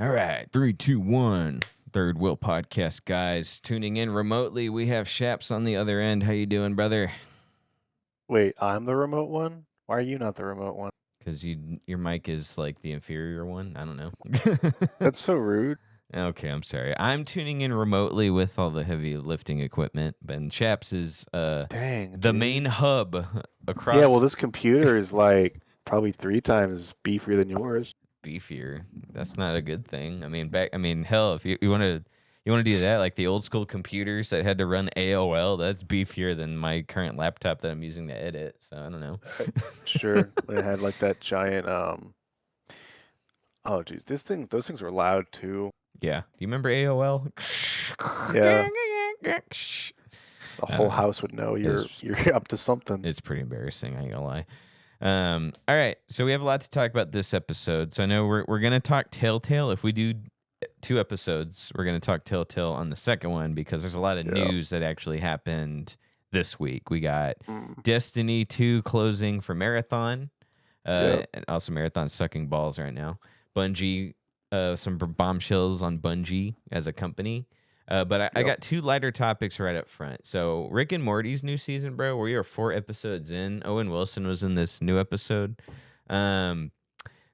All right, 3, 2, 1. Third Wheel Podcast, guys. Tuning in remotely, we have Shaps on the other end. How you doing, brother? Wait, I'm the remote one? Why are you not the remote one? Because your mic is like the inferior one. I don't know. That's so rude. Okay, I'm sorry. I'm tuning in remotely with all the heavy lifting equipment. Ben Shaps is Dang, the main dude. hub Yeah, well, across this computer is like probably 3 times beefier than yours. beefier. That's not a good thing. Hell, if you want to do that, like the old school computers that had to run AOL, that's beefier than my current laptop that I'm using to edit. So I don't know. Sure, it had like that giant oh geez, those things were loud too. Yeah. Do you remember AOL? Yeah, the I whole don't know. house would know you're It's you're up to something. it's pretty embarrassing. I ain't gonna lie. All right. So we have a lot to talk about this episode. So I know we're gonna talk Telltale. If we do 2 episodes, we're gonna talk Telltale on the second one because there's a lot of Yeah. news that actually happened this week. We got Mm, Destiny 2 closing for Marathon. yep. And also Marathon's sucking balls right now. Bungie, some bombshells on Bungie as a company. But I Yep. got 2 lighter topics right up front. So Rick and Morty's new season, bro. We are 4 episodes in. Owen Wilson was in this new episode. Um,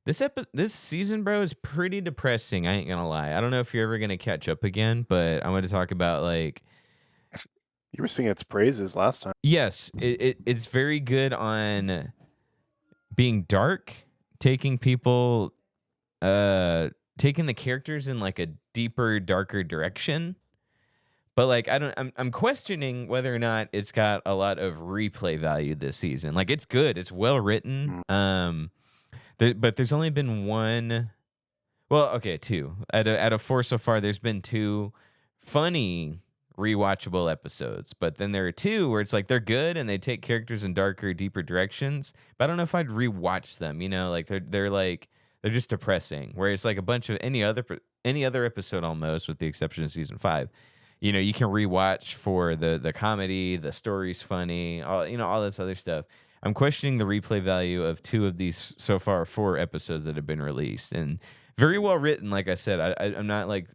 this season, bro, is pretty depressing. I ain't gonna lie. I don't know if you're ever gonna catch up again, but I'm gonna talk about like You were singing its praises last time. yes, it's very good on being dark, taking people taking the characters in like a deeper, darker direction. But like I'm questioning whether or not it's got a lot of replay value this season. Like it's good, it's well written. Mm, But there's only been one. Well, okay, 2 out of 4 so far. There's been 2 funny rewatchable episodes, but then there are 2 where it's like they're good and they take characters in darker, deeper directions. But I don't know if I'd rewatch them. You know, like they're just depressing. Where it's like a bunch of any other episode almost, with the exception of season 5. You know, you can rewatch for the comedy, the story's funny, all this other stuff. I'm questioning the replay value of 2 of these so far 4 episodes that have been released, and very well written. Like I said, I'm not like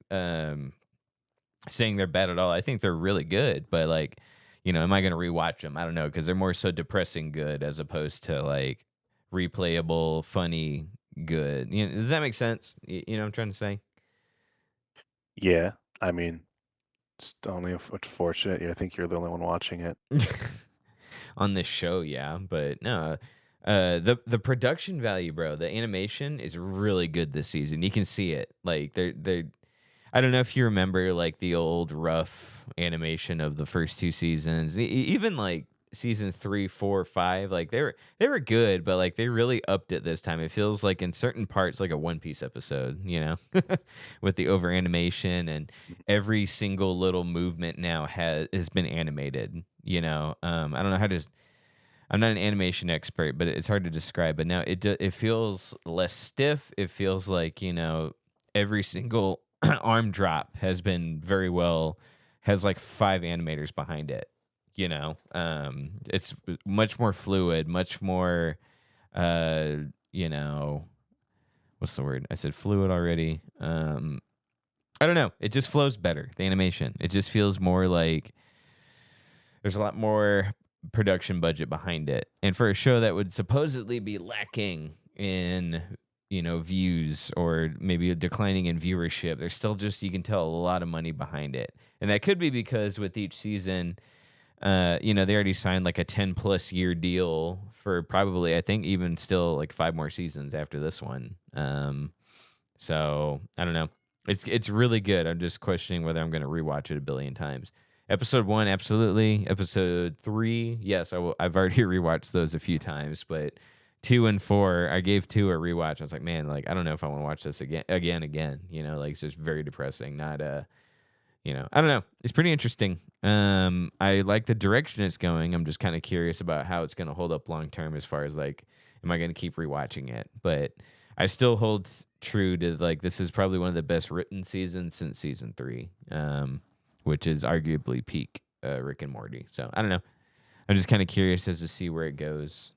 saying they're bad at all. I think they're really good, but like, am I gonna rewatch them? I don't know, because they're more so depressing good as opposed to like replayable, funny good. Does that make sense? You know what I'm trying to say? yeah, I mean, it's only unfortunate. I think you're the only one watching it. On this show, yeah, but no. The production value, bro, the animation is really good this season. You can see it. Like they I don't know if you remember like the old rough animation of the first 2 seasons. Even like seasons 3, 4, 5, like they were good, but like they really upped it this time. It feels like in certain parts like a One Piece episode, with the over animation, and every single little movement now has been animated. I don't know how to. I'm not an animation expert, but it's hard to describe. But now it feels less stiff. It feels like every single arm drop has like 5 animators behind it. It's much more fluid, much more. You know, what's the word? I said fluid already. I don't know. It just flows better. The animation. It just feels more like there's a lot more production budget behind it. And for a show that would supposedly be lacking in, views, or maybe a declining in viewership, there's still just, you can tell, a lot of money behind it. And that could be because with each season, they already signed like a 10 plus year deal for probably, I think, even still like 5 more seasons after this one. So I don't know. It's really good. I'm just questioning whether I'm going to rewatch it a billion times. Episode 1, absolutely. Episode 3, yes, I've already rewatched those a few times, but 2 and 4, I gave 2 a rewatch. I was like, man, like I don't know if I want to watch this again. Like it's just very depressing. Not I don't know. It's pretty interesting. I like the direction it's going. I'm just kind of curious about how it's going to hold up long term, as far as like, am I going to keep rewatching it? But I still hold true to like this is probably one of the best written seasons since season 3, which is arguably peak Rick and Morty. So I don't know. I'm just kind of curious as to see where it goes.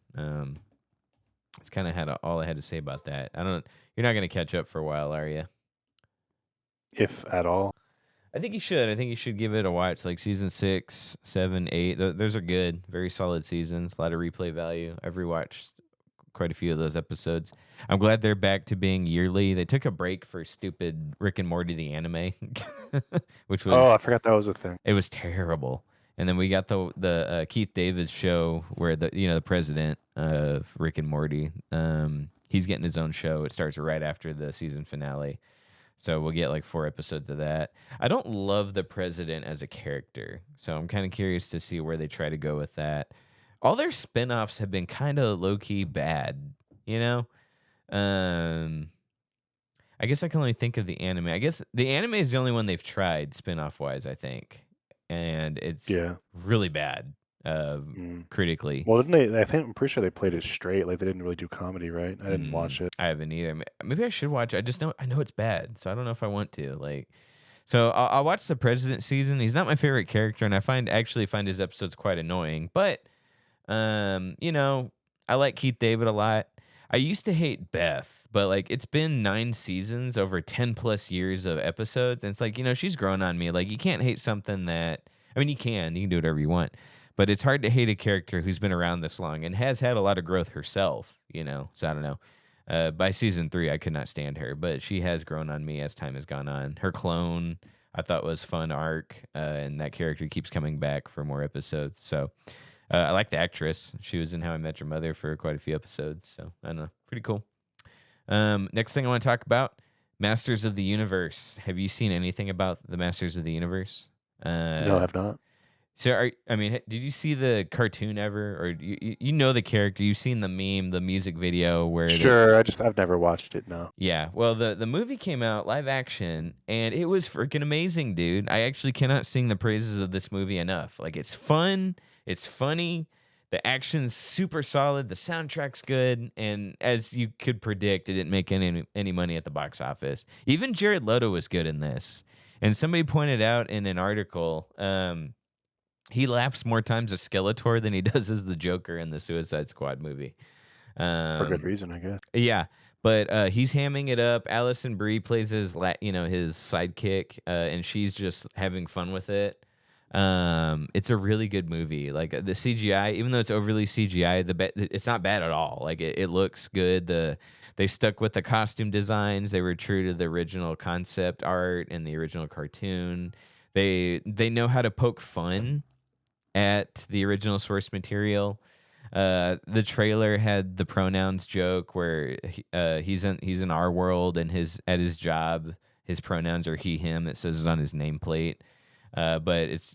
It's kind of all I had to say about that. I don't. You're not going to catch up for a while, are you? if at all. I think you should. I think you should give it a watch. Like season 6, 7, 8. Those are good. Very solid seasons. A lot of replay value. I've rewatched quite a few of those episodes. I'm glad they're back to being yearly. They took a break for stupid Rick and Morty the anime, which Oh, was I forgot that was a thing. it was terrible. And then we got the Keith David show where the president of Rick and Morty, he's getting his own show. It starts right after the season finale. So we'll get like 4 episodes of that. I don't love the president as a character, so I'm kind of curious to see where they try to go with that. All their spin-offs have been kind of low-key bad, you know? I guess I can only think of the anime. I guess the anime is the only one they've tried spin-off wise, I think. And it's Yeah. really bad critically. Well, didn't they? I'm pretty sure they played it straight. Like they didn't really do comedy, right? I didn't watch it. I haven't either. Maybe I should watch it. I know it's bad, so I don't know if I want to. Like, so I'll watch the president season. He's not my favorite character, and I actually find his episodes quite annoying. But, I like Keith David a lot. I used to hate Beth, but like it's been 9 seasons over 10 plus years of episodes, and it's like she's grown on me. Like you can't hate something that you can do whatever you want. But it's hard to hate a character who's been around this long and has had a lot of growth herself, So I don't know. By season 3, I could not stand her, but she has grown on me as time has gone on. Her clone, I thought was fun arc, and that character keeps coming back for more episodes. So I like the actress. She was in How I Met Your Mother for quite a few episodes. So I don't know. Pretty cool. Next thing I want to talk about, Masters of the Universe. Have you seen anything about the Masters of the Universe? No, I have not. So, did you see the cartoon ever, or you know the character? You've seen the meme, the music video where Sure, I've never watched it. No. Yeah, well, the movie came out live action, and it was freaking amazing, dude. I actually cannot sing the praises of this movie enough. Like, it's fun, it's funny, the action's super solid, the soundtrack's good, and as you could predict, it didn't make any money at the box office. Even Jared Leto was good in this, and somebody pointed out in an article. He laughs more times as Skeletor than he does as the Joker in the Suicide Squad movie. For good reason, I guess. Yeah, but he's hamming it up. Alison Brie plays his sidekick, and she's just having fun with it. It's a really good movie. Like the CGI, even though it's overly CGI, it's not bad at all. Like it looks good. They stuck with the costume designs. They were true to the original concept art and the original cartoon. They know how to poke fun at the original source material. The trailer had the pronouns joke where he's in our world, and at his job his pronouns are he him. It says it on his nameplate. But it's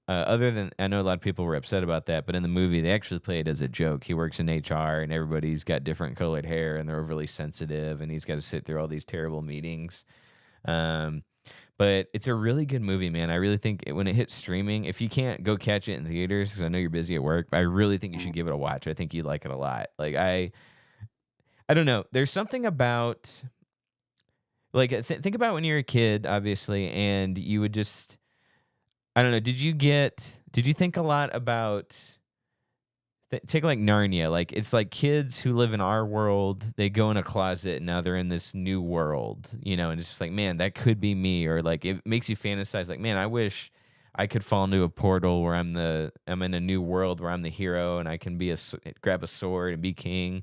other than, I know a lot of people were upset about that, but in the movie they actually play it as a joke. He works in HR, and everybody's got different colored hair, and they're overly sensitive, and he's got to sit through all these terrible meetings. But it's a really good movie, man. I really think when it hits streaming, if you can't go catch it in theaters, because I know you're busy at work, I really think you should give it a watch. I think you'd like it a lot. Like I don't know. There's something about, like, think about when you were a kid, obviously, and you would just, I don't know. Did you think a lot about, take like Narnia. Like it's like kids who live in our world, they go in a closet and now they're in this new world, and it's just like, man, that could be me. Or like it makes you fantasize like, man, I wish I could fall into a portal where I'm in a new world where I'm the hero and I can grab a sword and be king.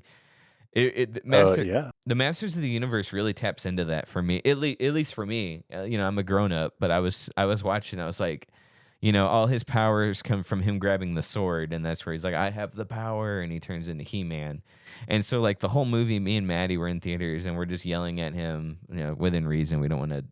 The Masters of the Universe really taps into that for me. At least for me. I'm a grown up, but I was watching, I was like, all his powers come from him grabbing the sword, and that's where he's like, I have the power, and he turns into He-Man. And so, like, the whole movie, me and Maddie were in theaters, and we're just yelling at him, within reason. We don't want to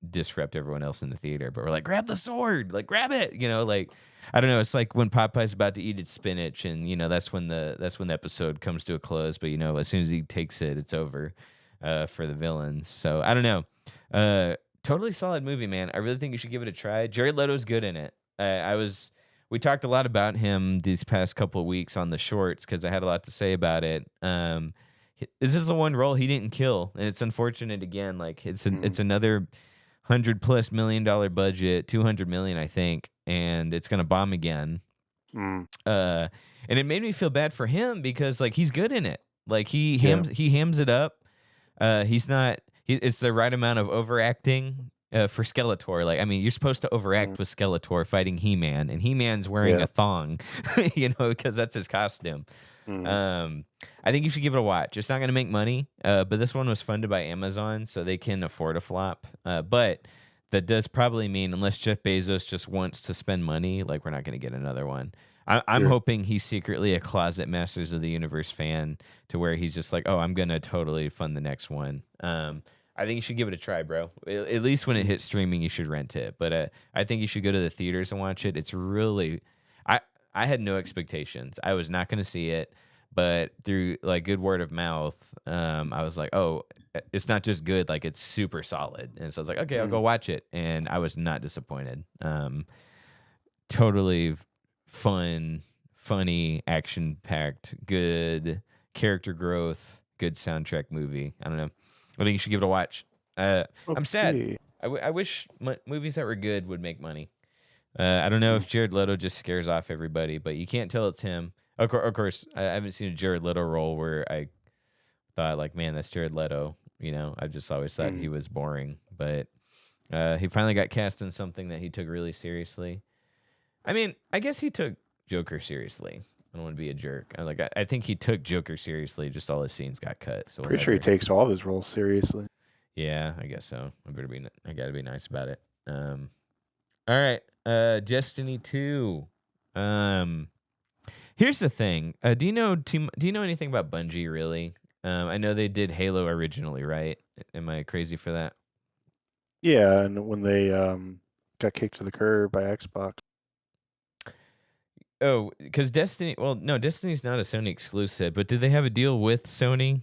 disrupt everyone else in the theater, but we're like, grab the sword, like, grab it, like, I don't know. It's like when Popeye's about to eat its spinach, and, that's when the episode comes to a close, but, as soon as he takes it, it's over for the villains. So, I don't know. Totally solid movie, man. I really think you should give it a try. Jared Leto's good in it. We talked a lot about him these past couple of weeks on the shorts because I had a lot to say about it. This is the one role he didn't kill, and it's unfortunate again. Like it's another $100+ million budget, $200 million, I think, and it's gonna bomb again. And it made me feel bad for him because like he's good in it. Like he hams it up. It's the right amount of overacting. for Skeletor. Like, I mean, you're supposed to overact with Skeletor fighting He-Man, and He-Man's wearing Yeah. a thong, because that's his costume. Mhm. I think you should give it a watch. It's not going to make money, but this one was funded by Amazon, so they can afford a flop. But that does probably mean, unless Jeff Bezos just wants to spend money, like we're not going to get another one. I'm Sure. hoping he's secretly a closet Masters of the Universe fan to where he's just like, oh, I'm going to totally fund the next one. I think you should give it a try, bro. At least when it hits streaming, you should rent it. But I think you should go to the theaters and watch it. It's really, I had no expectations. I was not going to see it, but through like good word of mouth, I was like, oh, it's not just good, like it's super solid. And so I was like, okay, I'll go watch it, and I was not disappointed. Totally fun, funny, action packed, good character growth, good soundtrack movie. I don't know. I think you should give it a watch. I'm sad. Okay. I wish movies that were good would make money. I don't know if Jared Leto just scares off everybody, but you can't tell it's him. Of course, I haven't seen a Jared Leto role where I thought like, man, that's Jared Leto. I just always thought he was boring, but he finally got cast in something that he took really seriously. I mean, I guess he took Joker seriously. I don't want to be a jerk. I think he took Joker seriously. Just all his scenes got cut. So Pretty sure he takes all of his roles seriously. Yeah, I guess so. I gotta be nice about it. All right. Destiny 2. Here's the thing. Do you know anything about Bungie really? I know they did Halo originally, right? Am I crazy for that? Yeah, and when they got kicked to the curb by Xbox. Oh, because Destiny. Well, no, Destiny's not a Sony exclusive, but do they have a deal with Sony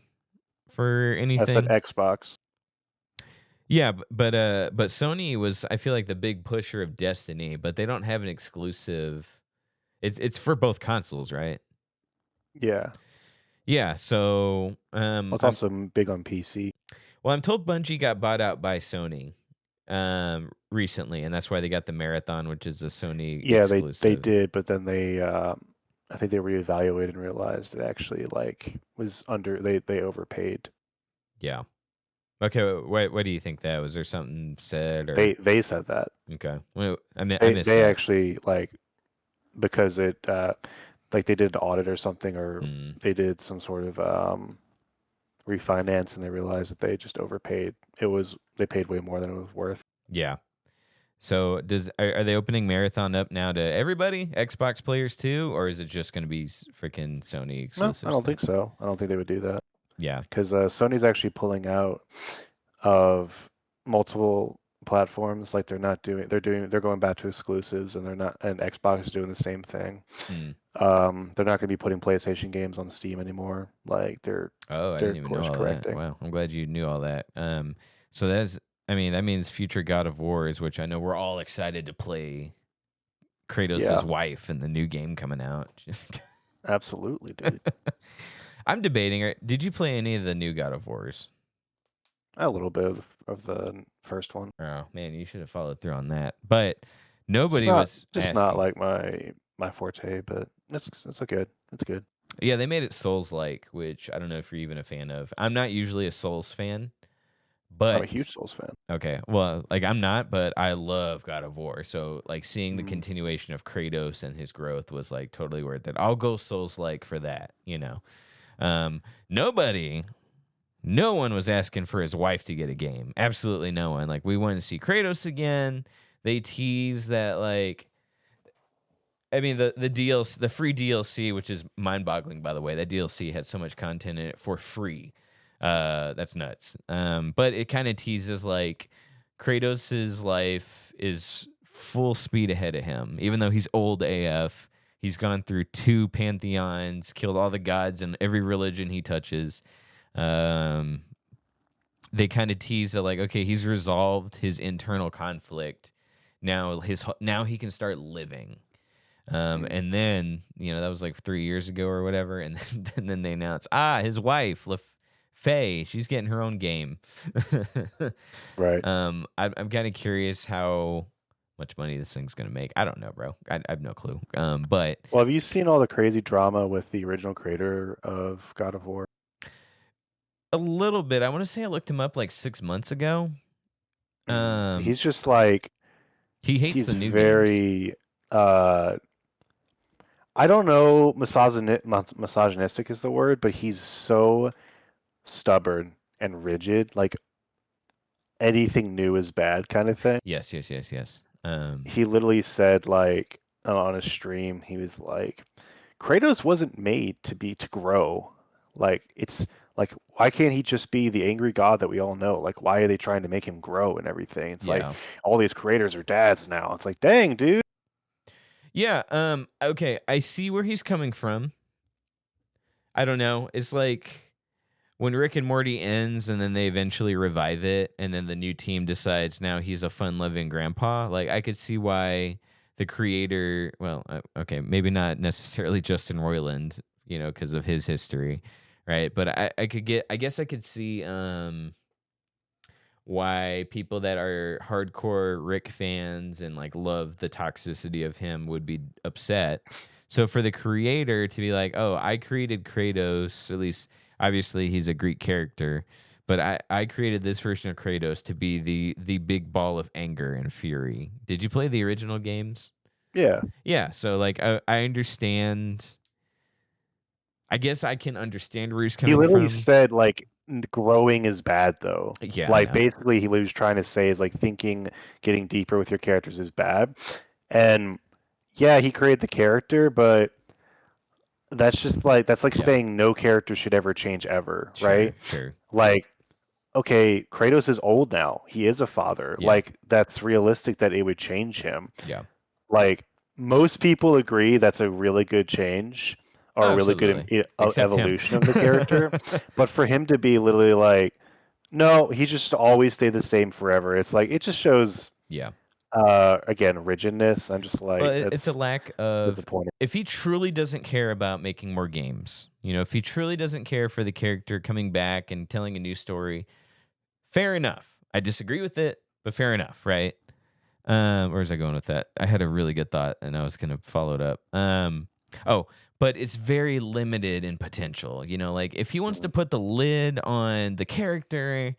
for I anything? said Xbox. Yeah, but Sony was, I feel like, the big pusher of Destiny, but they don't have an exclusive. It's for both consoles, right? Yeah. Yeah. So Well, it's also big on PC. well, I'm told Bungie got bought out by Sony recently, and that's why they got the Marathon, which is a Sony Yeah, exclusive. they did, but then they I think they reevaluated and realized it actually like was they overpaid. Yeah. Okay. What do you think that was? There something said or They said that. Okay. Well, I missed They that. actually like because it like they did an audit or something, or they did some sort of refinance, and they realized that they just overpaid. They paid way more than it was worth. Yeah. So are they opening Marathon up now to everybody, Xbox players too, or is it just going to be freaking Sony exclusive? No, I don't think so. I don't think they would do that. Yeah. Because Sony's actually pulling out of multiple platforms. Like they're going back to exclusives, and Xbox is doing the same thing. They're not going to be putting PlayStation games on Steam anymore. Like they're I didn't even know all that. Wow, I'm glad you knew all that. So that means future God of Wars, which I know we're all excited to play Kratos' wife in the new game coming out. Absolutely, dude. I'm debating. Did you play any of the new God of Wars? A little bit of the first one. Oh man, you should have followed through on that. But nobody was just asking. Not like my forte, but it's good. It's good. Yeah, they made it Souls-like, which I don't know if you're even a fan of. I'm not usually a Souls fan, but I'm a huge Souls fan. Okay, well, like I'm not, but I love God of War. So like seeing the continuation of Kratos and his growth was like totally worth it. I'll go Souls-like for that, No one was asking for his wife to get a game. Absolutely no one. Like we wanted to see Kratos again. They tease that like I mean the DLC, the free DLC, which is mind-boggling by the way. That DLC had so much content in it for free. That's nuts. But it kind of teases like Kratos' life is full speed ahead of him, even though he's old AF. He's gone through 2 pantheons, killed all the gods in every religion he touches. They kind of tease that like, okay, he's resolved his internal conflict. Now he can start living. And then, that was like 3 years ago or whatever. And then they announced, his wife, Faye, she's getting her own game. Right. I'm kind of curious how much money this thing's gonna make. I don't know, bro. I have no clue. But well, have you seen all the crazy drama with the original creator of God of War? A little bit. I want to say I looked him up like 6 months ago. Um, He's just like he hates he's the new games. very I don't know misogynistic is the word, but he's so stubborn and rigid, like anything new is bad kind of thing. Yes, yes, yes, yes. He literally said like on a stream, he was like, Kratos wasn't made to grow. Like it's like why can't he just be the angry god that we all know? Like why are they trying to make him grow and everything? It's like Yeah. all these creators are dads now. It's like, dang, dude. Yeah, okay, I see where he's coming from. I don't know. It's like when Rick and Morty ends and then they eventually revive it and then the new team decides now he's a fun-loving grandpa. Like I could see why the creator, well, okay, maybe not necessarily Justin Roiland, because of his history, right? But I guess I could see why people that are hardcore Rick fans and like love the toxicity of him would be upset. So for the creator to be like, "Oh, I created Kratos," at least obviously he's a Greek character, but I created this version of Kratos to be the big ball of anger and fury. Did you play the original games? Yeah. Yeah, so like I understand. I guess I can understand where he's He coming literally from. said like growing is bad though. Yeah, I Like know. basically he was trying to say is like thinking getting deeper with your characters is bad. And yeah, he created the character, but that's like Yeah, saying no character should ever change ever, right? sure, sure. Like, okay, Kratos is old now. He is a father. Yeah, Like, that's realistic that it would change him. yeah. Like, most people agree that's a really good change or Oh, a really good absolutely. Except him. evolution of the character. But for him to be literally like, no, he just always stayed the same forever. It's like it just shows Yeah. again rigidness. I'm just Well, like it's a that's lack of disappointing. if he truly doesn't care about making more games, if he truly doesn't care for the character coming back and telling a new story, fair enough. I disagree with it, but fair enough, right? Where's I going with that? I had a really good thought and I was gonna follow it up. Oh, but it's very limited in potential. Like if he wants to put the lid on the character,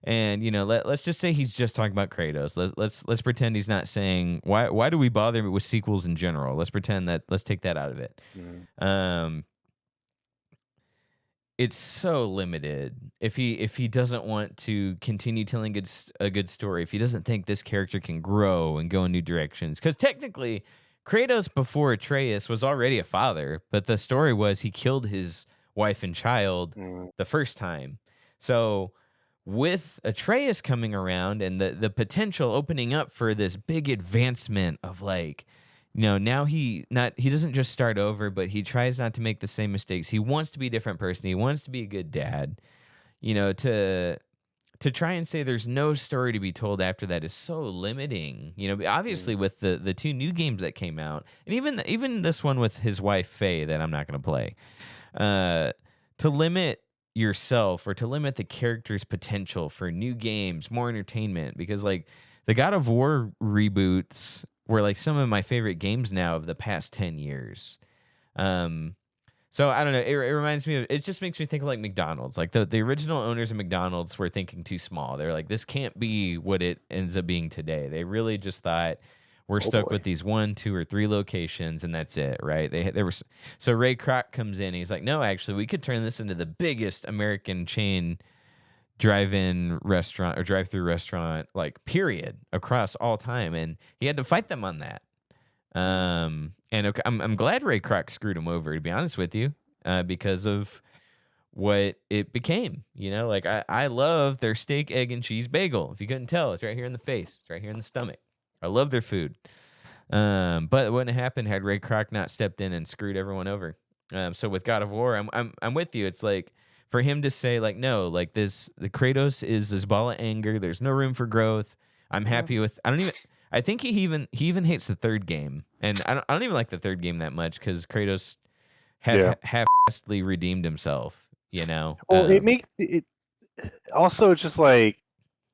and let's just say he's just talking about Kratos. Let's pretend he's not saying why do we bother with sequels in general. Let's pretend that let's take that out of it. Mhm. Um, it's so limited if he doesn't want to continue telling a good story, if he doesn't think this character can grow and go in new directions, because technically Kratos before Atreus was already a father, but the story was he killed his wife and child Mhm. the first time. So with Atreus coming around and the potential opening up for this big advancement of like, now he doesn't just start over, but he tries not to make the same mistakes. He wants to be a different person. He wants to be a good dad. To try and say there's no story to be told after that is so limiting. Obviously Mhm. with the two new games that came out, and even this one with his wife Faye that I'm not going to play, to limit yourself or to limit the character's potential for new games, more entertainment, because like the God of War reboots were like some of my favorite games now of the past 10 years. So I don't know. It reminds me of. It just makes me think of like McDonald's. Like the original owners of McDonald's were thinking too small. They're like, this can't be what it ends up being today. They really just thought we're Oh stuck boy. with these 1, 2, or 3 locations, and that's it, right? They were so Ray Kroc comes in. And he's like, no, actually, we could turn this into the biggest American chain drive-in restaurant or drive-through restaurant, like period, across all time, and he had to fight them on that. And okay, I'm glad Ray Kroc screwed him over, to be honest with you, because of what it became. Like I love their steak, egg, and cheese bagel. If you couldn't tell, it's right here in the face. It's right here in the stomach. I love their food. But it wouldn't have happened had Ray Kroc not stepped in and screwed everyone over. So with God of War, I'm with you. It's like for him to say like, no, like the Kratos is this ball of anger. There's no room for growth. I'm Yeah. happy with. I don't even. I think he even hates the third game, and I don't even like the third game that much because Kratos Yeah. half-assedly redeemed himself. Well, it makes it also just like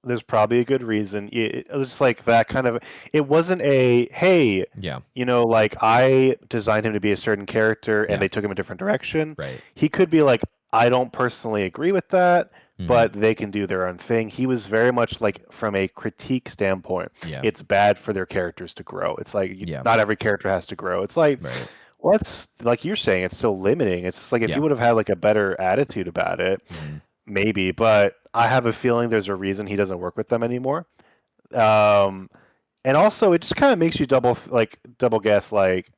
there's probably a good reason. It was just like that kind of. It wasn't a hey, Yeah, like I designed him to be a certain character and yeah, they took him a different direction. right. He could be like, I don't personally agree with that, but they can do their own thing. He was very much like, from a critique standpoint, Yeah. it's bad for their characters to grow. It's like Yeah. not every character has to grow. It's like, Right. well, it's like you're saying, it's so limiting. It's just like if Yeah. you would have had like a better attitude about it, maybe. But I have a feeling there's a reason he doesn't work with them anymore. And also, it just kind of makes you double guess. Like,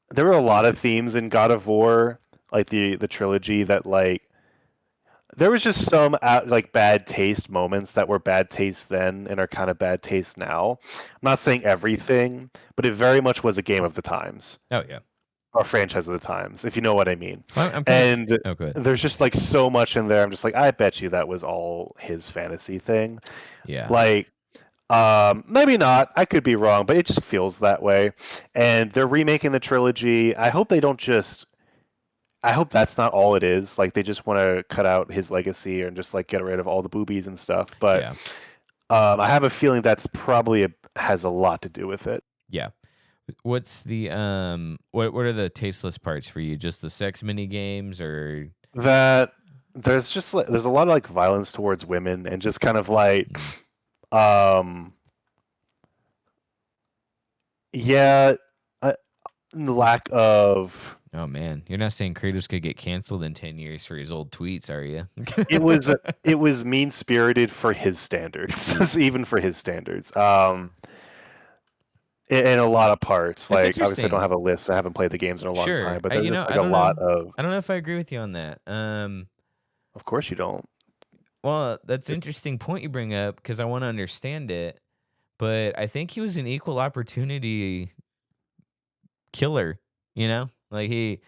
there were a lot of themes in God of War, like the trilogy, that like there was just some like bad taste moments that were bad taste then and are kind of bad taste now. I'm not saying everything, but it very much was a game of the times. Oh yeah. Or franchise of the times, if you know what I mean. I'm and good. There's just like so much in there. I'm just like, I bet you that was all his fantasy thing. Yeah. Like, maybe not. I could be wrong, but it just feels that way. And they're remaking the trilogy. I hope they don't just. I hope that's not all it is. Like, they just want to cut out his legacy and just like get rid of all the boobies and stuff. But yeah. I have a feeling that's probably has a lot to do with it. Yeah. What's the what are the tasteless parts for you? Just the sex mini games, or that there's just like, there's a lot of like violence towards women and just kind of like yeah, lack of. Oh man, you're not saying Kratos could get canceled in 10 years for his old tweets, are you? it was mean spirited for his standards, even for his standards. In a lot of parts, That's like obviously I don't have a list. I haven't played the games in a long time, but there's like a lot of. I don't know if I agree with you on that. Of course you don't. Well, that's an interesting point you bring up because I want to understand it, but I think he was an equal opportunity killer. You know, like he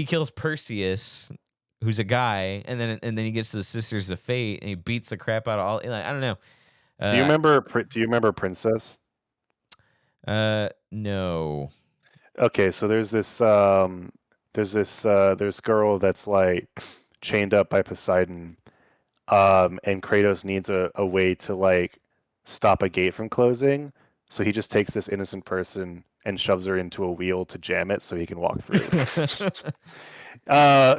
kills Perseus, who's a guy, and then he gets to the Sisters of Fate and he beats the crap out of all. Like, I don't know. Do you remember Princess? No. Okay, so there's this girl that's like chained up by Poseidon, and Kratos needs a way to like stop a gate from closing, so he just takes this innocent person and shoves her into a wheel to jam it so he can walk through. I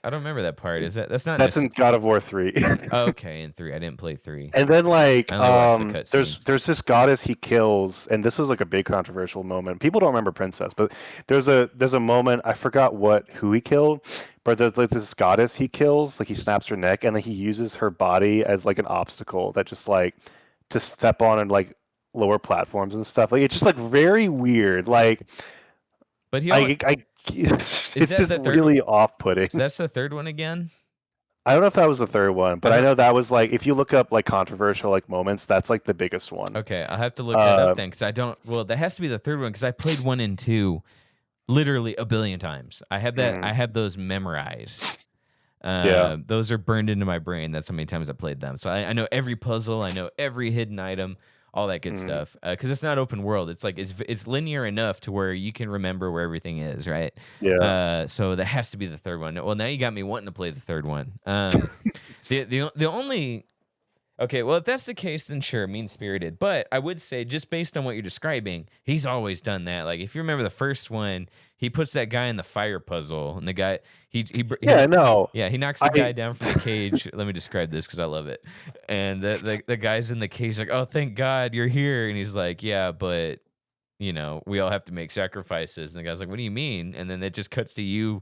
don't remember that part. That's in God of War 3. Oh, okay, in 3. I didn't play 3. And then like there's this goddess he kills, and this was like a big controversial moment. People don't remember Princess, but there's a moment, I forgot who he killed, but there's like this goddess he kills, like he snaps her neck, and then he uses her body as like an obstacle that just like to step on and like lower platforms and stuff. Like, it's just like very weird. Like, but it's just really off-putting. That's the third one again? I don't know if that was the third one, but I know that was like, if you look up like controversial like moments, that's like the biggest one. Okay, I'll have to look that up then, because I don't. Well, that has to be the third one because I played 1 and 2 literally a billion times. I have that. I have those memorized. Those are burned into my brain. That's how many times I played them. So I know every puzzle. I know every hidden item. All that good stuff, because it's not open world. It's like it's linear enough to where you can remember where everything is, right? Yeah. So that has to be the third one. Well, now you got me wanting to play the third one. The only. Okay, well, if that's the case, then sure, mean-spirited. But I would say, just based on what you're describing, he's always done that. Like, if you remember the first one, he puts that guy in the fire puzzle, and the guy he knocks the guy down from the cage. Let me describe this because I love it. And the guy's in the cage like, oh, thank God you're here, and he's like, yeah, but we all have to make sacrifices. And the guy's like, what do you mean? And then it just cuts to you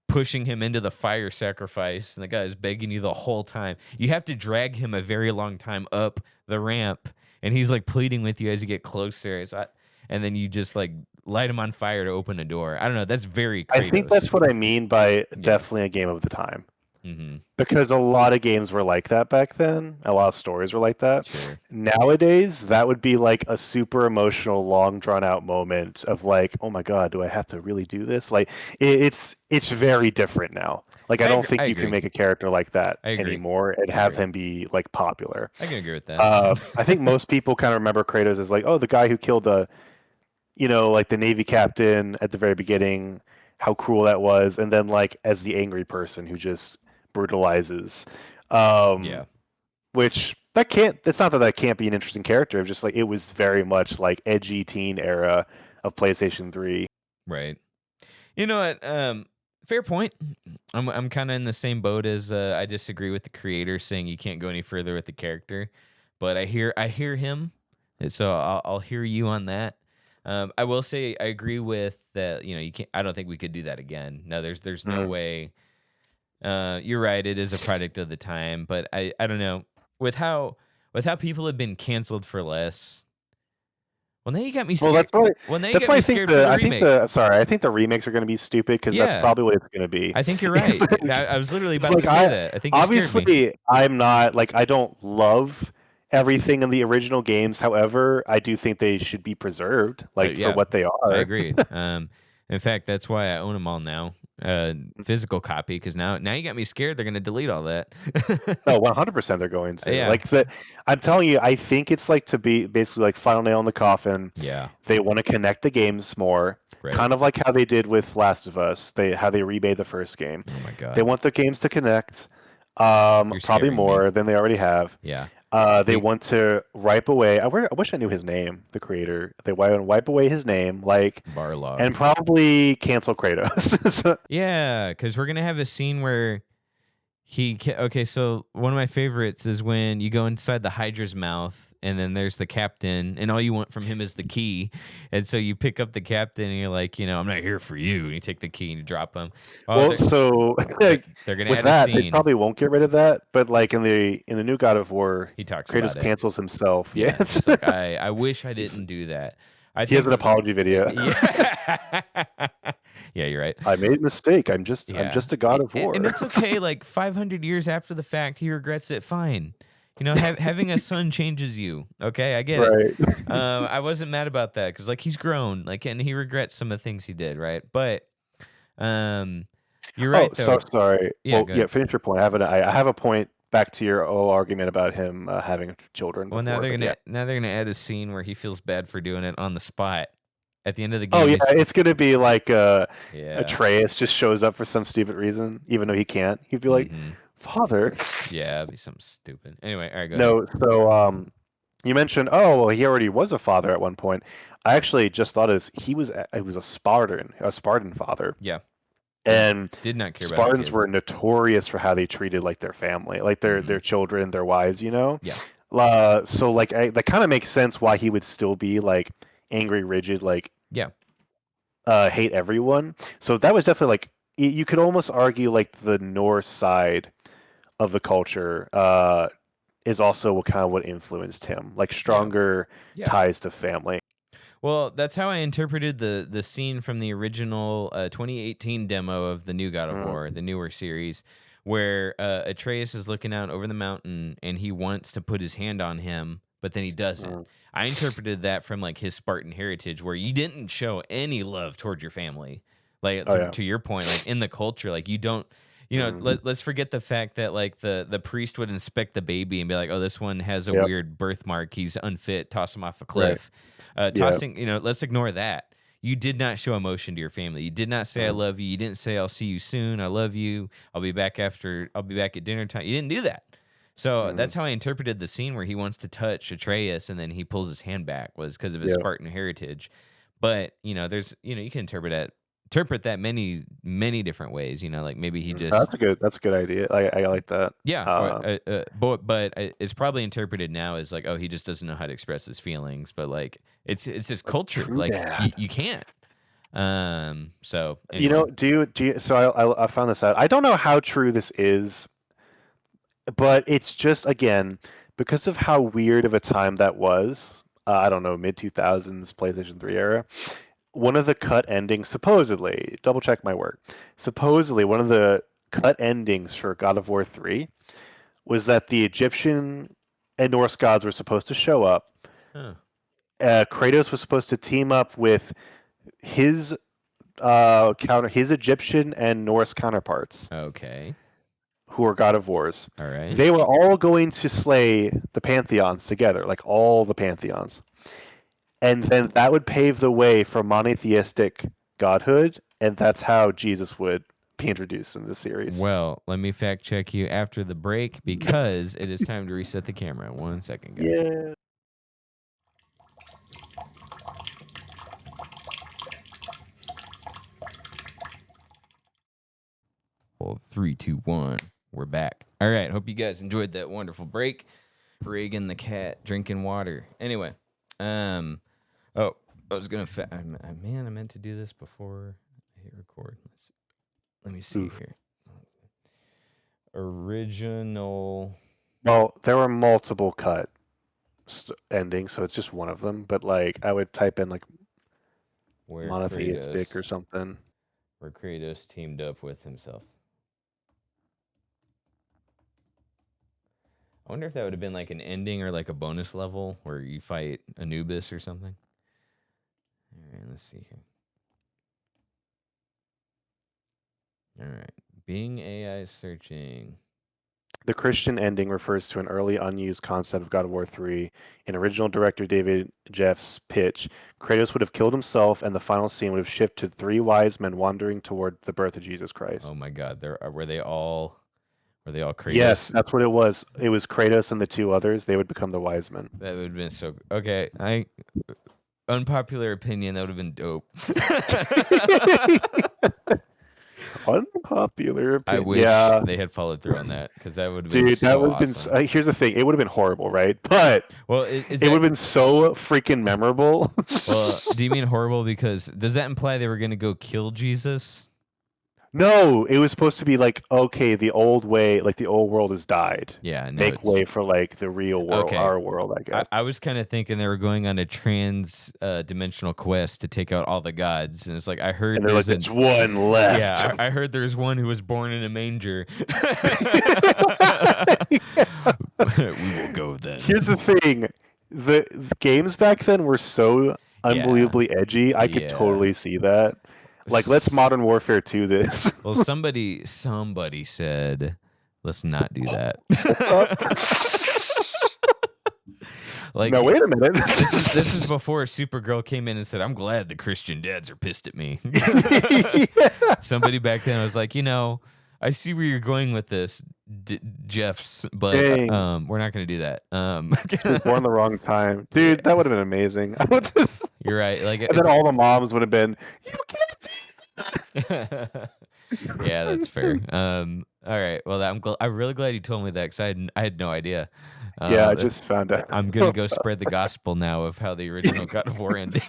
pushing him into the fire sacrifice, and the guy is begging you the whole time. You have to drag him a very long time up the ramp, and he's like pleading with you as you get closer. And then you just like light him on fire to open a door. I don't know. That's very Kratos. I think that's what I mean by definitely a game of the time. Because a lot of games were like that back then. A lot of stories were like that. Sure. Nowadays, that would be like a super emotional, long drawn out moment of like, oh my God, do I have to really do this? Like, it's very different now. Like, I don't think you can make a character like that anymore and have him be like popular. I can agree with that. I think most people kind of remember Kratos as like, oh, the guy who killed like the Navy captain at the very beginning, how cruel that was, and then like as the angry person who just brutalizes. Which it's not that can't be an interesting character. It's just like it was very much like edgy teen era of PlayStation 3. Right. You know what? Fair point. I'm kind of in the same boat as I disagree with the creator saying you can't go any further with the character, but I hear him, and so I'll hear you on that. I will say I agree with that. You know, you can't. I don't think we could do that again. No, there's no Mm. way. You're right. It is a product of the time, but I don't know with how people have been canceled for less. Well, now you got me Well, scared. Well, now you that's got why me I think scared for the remake. I think the remakes are going to be stupid because that's Yeah, probably what it's going to be. I think you're It's right. like, I was literally it's about to like say that. I think you scared me. obviously I'm not like I don't love everything in the original games. However, I do think they should be preserved, like for Yeah, what they I are. agree. In fact, that's why I own them all now. Physical copy, because now you got me scared. They're gonna delete all that. No, 100% they're going to. Yeah, Like I'm telling you, I think it's like to be basically like final nail in the coffin. yeah, They want to connect the games more, right. kind of like how they did with Last of Us. How they remade the first game. Oh my They god, want the games to connect, you're probably scaring me. more than they already have. Yeah, They we want to wipe away. I wish I knew his name, the creator. They want to wipe away his name, like, Barlog. and probably cancel Kratos. So- Yeah, because we're gonna have a scene where okay, so one of my favorites is when you go inside the Hydra's mouth and then there's the captain and all you want from him is the key. And so you pick up the captain and you're like, I'm not here for you. And you take the key and you drop him. Oh, well, so they're going to with add a that, they scene. probably won't get rid of that. But like in the new God of War, He talks about Kratos it. cancels himself. Yeah. Yes, He's like, I wish I didn't do that. I he has think an apology video. yeah. Yeah, you're right. I made a mistake. I'm Yeah. just a God of And War. it's okay. Like 500 years after the fact, he regrets it. Fine. Having a son changes you. Okay, I get it. Right. I wasn't mad about that because like he's grown, like, and he regrets some of the things he did, right? But um, you're Oh, right so though. sorry. Yeah, Well, yeah, good. finish your point. I have a point back to your whole argument about him having children Well, now before, they're but yeah. gonna add a scene where he feels bad for doing it on the spot at the end of the Oh game. yeah, He's it's gonna be like yeah. Atreus just shows up for some stupid reason, even though he can't. He'd be like, Mm-hmm. "Father." Yeah, it'd be something stupid. Anyway, all right, go ahead. No, so you mentioned, oh well, he already was a father at one point. I actually just thought he was a Spartan father, Yeah, and and did not care about the Spartans were kids. notorious for how they treated like their family, like Mm-hmm. their children, their wives, you know. Yeah, So like that kind of makes sense why he would still be like angry, rigid, like yeah, hate everyone. So that was definitely like you could almost argue like the Norse side of the culture is also what kind of what influenced him, like yeah, stronger yeah. ties to family. Well, that's how I interpreted the scene from the original 2018 demo of the new God of Mm, War, the newer series, where Atreus is looking out over the mountain and he wants to put his hand on him, but then he doesn't. mm. I interpreted that from like his Spartan heritage, where you didn't show any love toward your family. Like Oh yeah. to your point, like in the culture, like you don't. Mm. Let's forget the fact that like the priest would inspect the baby and be like, "Oh, this one has a Yep. weird birthmark. He's unfit. Toss him off a Right. cliff." Yeah. Let's ignore that. You did not show emotion to your family. You did not say I Mm. love you. You didn't say I'll see you soon. I love you. I'll be back at dinner time. You didn't do that. So Mm. that's how I interpreted the scene where he wants to touch Atreus and then he pulls his hand back was because of his Yeah. Spartan heritage. But, you can interpret that many different ways, like maybe he Mm. just That's a good idea. I like that. yeah, but it's probably interpreted now as like, oh, he just doesn't know how to express his feelings. But like, it's his culture. True Like that. you can't. So You anyway, know, do you? So I found this out. I don't know how true this is, but it's just again because of how weird of a time that was. I don't know, mid 2000s PlayStation 3 era. One of the cut endings, supposedly, double check my work. Supposedly, one of the cut endings for God of War 3 was that the Egyptian and Norse gods were supposed to show up. huh, Kratos was supposed to team up with his his Egyptian and Norse counterparts, okay, who are God of Wars. all right, They were all going to slay the pantheons together, like all the pantheons, and then that would pave the way for monotheistic godhood, and that's how Jesus would be introduced in the series. well, let me fact check you after the break because it is time to reset the camera. 1 second, guys. Yeah. roll. 3, 2, 1. We're back. All right. Hope you guys enjoyed that wonderful break. Reagan the cat drinking water. Anyway, I was gonna. Man, I meant to do this before I hit record. Let me see here. Original. Well, there were multiple cut endings, so it's just one of them. But like, I would type in like Where monotheistic Kratos, or something. where Kratos teamed up with himself. I wonder if that would have been like an ending or like a bonus level where you fight Anubis or something. All right, let's see here. All right, Bing AI searching. The Christian ending refers to an early unused concept of God of War 3. In original director David Jeff's pitch, Kratos would have killed himself, and the final scene would have shifted 3 wise men wandering toward the birth of Jesus Christ. Oh my God, were they all Kratos? Yes, that's what it was. It was Kratos and the 2 others. They would become the wise men. That would have been so. Okay, unpopular opinion. That would have been dope. Unpopular opinion. I wish they had followed through on that because that would have been so that would have awesome. been. Here's the thing: it would have been horrible, right? But well, it would have been so freaking memorable. Well, do you mean horrible because does that imply they were going to go kill Jesus? No, it was supposed to be like, okay, the old way, like the old world has died. Yeah, no, make way for like the real world, okay. Our world, I guess. I was kind of thinking they were going on a dimensional quest to take out all the gods, and it's like I heard there's like, one left. Yeah, I heard there's one who was born in a manger. We will go then. Here's the thing: the games back then were so unbelievably edgy. I could totally see that. Like, let's Modern Warfare 2 this. Well, somebody said, let's not do that. Like, no, wait a minute. This is before Supergirl came in and said, I'm glad the Christian dads are pissed at me. Somebody back then was like, I see where you're going with this, Jeffs, but we're not going to do that. Born the wrong time. Dude, that would have been amazing. You're right. Like, and then all the moms would have been, you can't Yeah, that's fair. All right. Well, I'm really glad you told me that because I had no idea. Yeah, I just found out. I'm going to go spread the gospel now of how the original God of War ended.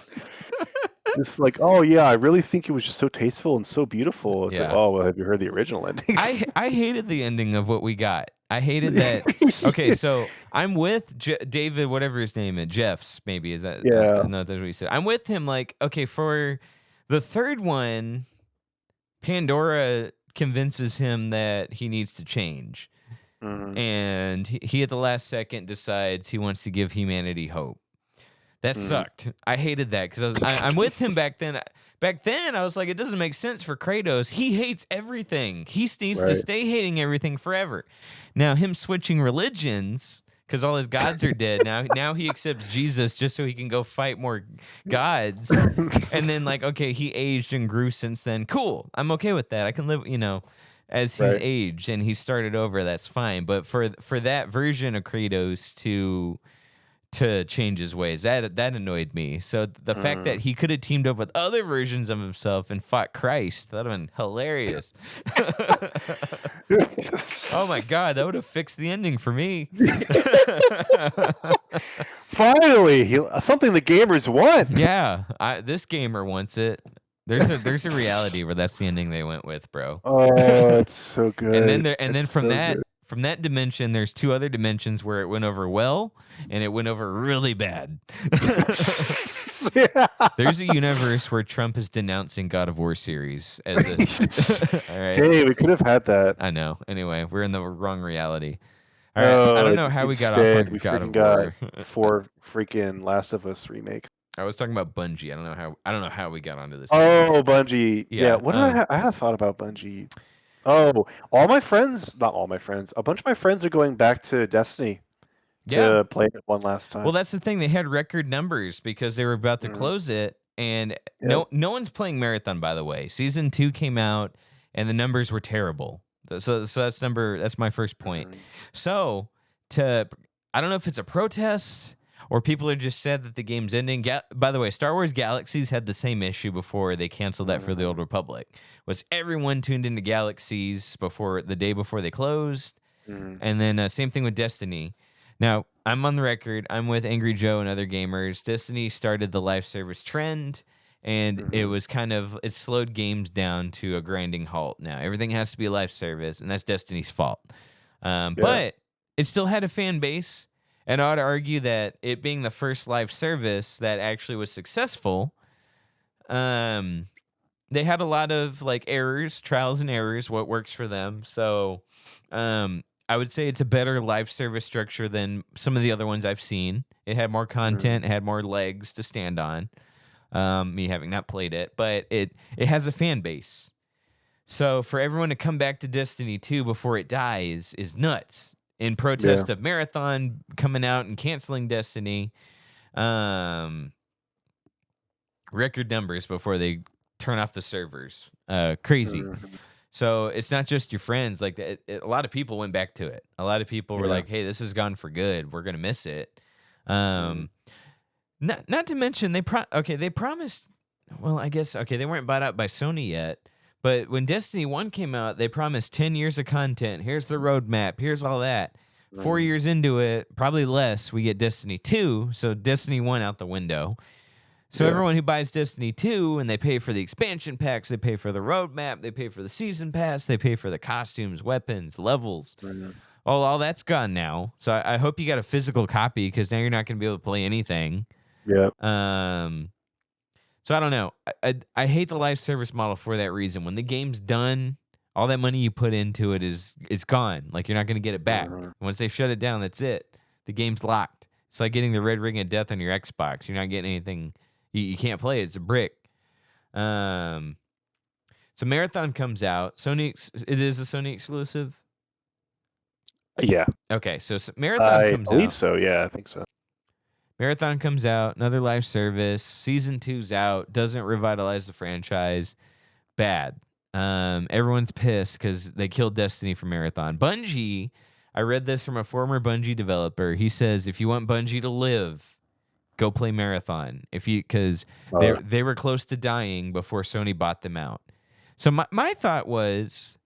Just like, oh yeah, I really think it was just so tasteful and so beautiful. It's like, oh well, have you heard the original ending? I hated the ending of what we got. I hated that. Okay, so I'm with David, whatever his name is, Jeffs, maybe is that? Yeah. No, that's what he said. I'm with him. Like, okay, for the third one, Pandora convinces him that he needs to change, and he at the last second decides he wants to give humanity hope. That sucked. I hated that because I'm with him back then. Back then, I was like, it doesn't make sense for Kratos. He hates everything. He needs to stay hating everything forever. Now, him switching religions because all his gods are dead. Now he accepts Jesus just so he can go fight more gods. And then, like, okay, he aged and grew since then. Cool. I'm okay with that. I can live, as he's aged and he started over. That's fine. But for that version of Kratos to change his ways, that annoyed me. So the fact that he could have teamed up with other versions of himself and fought Christ, that would have been hilarious. Oh my God, that would have fixed the ending for me. Finally, something the gamers want. Yeah, this gamer wants it. There's a reality where that's the ending they went with, bro. Oh, it's so good. And then from that dimension, there's 2 other dimensions where it went over well and it went over really bad. There's a universe where Trump is denouncing God of War series as a all right. Hey, we could have had that. I know. Anyway, we're in the wrong reality. All right. I don't know how we got off on God of War. 4 freaking Last of Us remakes. I was talking about Bungie. I don't know how we got onto this. Oh, Bungie. Yeah. What did I had thought about Bungie. Oh, not all my friends. A bunch of my friends are going back to Destiny to play it one last time. Well, that's the thing. They had record numbers because they were about to close it, and no one's playing Marathon. By the way, Season 2 came out, and the numbers were terrible. So that's my first point. So I don't know if it's a protest or people are just sad that the game's ending. By the way, Star Wars Galaxies had the same issue before they canceled that for the Old Republic. Was everyone tuned into Galaxies the day before they closed? And then same thing with Destiny. Now, I'm on the record. I'm with Angry Joe and other gamers. Destiny started the live service trend, and it slowed games down to a grinding halt. Now, everything has to be a live service, and that's Destiny's fault. But it still had a fan base, and I would argue that it being the first live service that actually was successful, they had a lot of like errors, trials and errors, what works for them. So I would say it's a better live service structure than some of the other ones I've seen. It had more content, it had more legs to stand on. Me having not played it, but it has a fan base. So for everyone to come back to Destiny 2 before it dies is nuts. In protest of Marathon coming out and canceling Destiny. Record numbers before they turn off the servers. Crazy. So it's not just your friends. Like a lot of people went back to it. A lot of people were like, "Hey, this is gone for good. We're gonna miss it." Not to mention they promised. Well, I guess they weren't bought out by Sony yet. But when Destiny 1 came out, they promised 10 years of content. Here's the roadmap. Here's all that. 4 years into it, probably less, we get Destiny 2. So Destiny 1 out the window. So everyone who buys Destiny 2 and they pay for the expansion packs, they pay for the roadmap, they pay for the season pass, they pay for the costumes, weapons, levels. All that's gone now. So I hope you got a physical copy because now you're not going to be able to play anything. So I don't know. I hate the live service model for that reason. When the game's done, all that money you put into it is gone. Like you're not going to get it back. Once they shut it down, that's it. The game's locked. It's like getting the red ring of death on your Xbox. You're not getting anything. You can't play it. It's a brick. So Marathon comes out. It is a Sony exclusive? Yeah. Okay, so Marathon comes out. I believe so. Yeah, I think so. Marathon comes out, another live service. Season 2's out, doesn't revitalize the franchise. Bad. Everyone's pissed because they killed Destiny for Marathon. Bungie, I read this from a former Bungie developer. He says, if you want Bungie to live, go play Marathon. Because they were close to dying before Sony bought them out. So my thought was,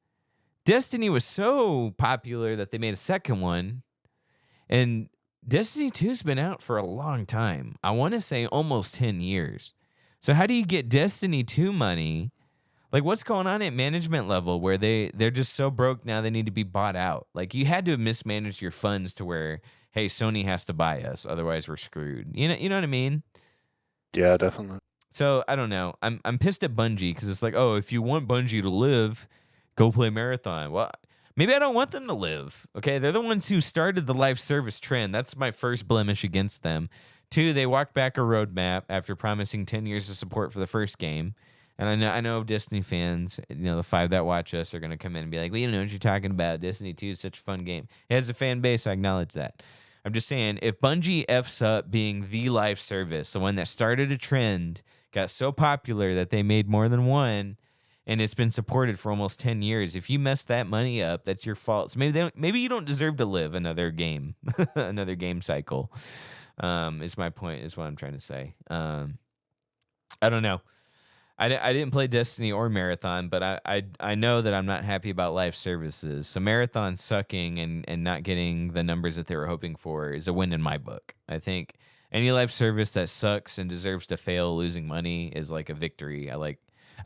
Destiny was so popular that they made a second one, and Destiny 2's been out for a long time. I want to say almost 10 years. So how do you get Destiny 2 money? Like, what's going on at management level where they're just so broke now they need to be bought out? Like, you had to have mismanaged your funds to where, hey, Sony has to buy us, otherwise we're screwed. You know what I mean? Yeah, definitely. So I don't know. I'm pissed at Bungie because it's like, oh, if you want Bungie to live, go play Marathon. Well, maybe I don't want them to live. Okay, they're the ones who started the live service trend. That's my first blemish against them. 2, they walked back a roadmap after promising 10 years of support for the first game. And I know of Destiny fans, the 5 that watch us are going to come in and be like, well, you don't know what you're talking about. Destiny 2 is such a fun game. It has a fan base. I acknowledge that. I'm just saying, if Bungie F's up being the live service, the one that started a trend, got so popular that they made more than one, and it's been supported for almost 10 years. If you mess that money up, that's your fault. So maybe you don't deserve to live another game, another game cycle. Is my point, is what I'm trying to say. I don't know. I didn't play Destiny or Marathon, but I know that I'm not happy about live services. So Marathon sucking and not getting the numbers that they were hoping for is a win in my book. I think any live service that sucks and deserves to fail losing money is like a victory.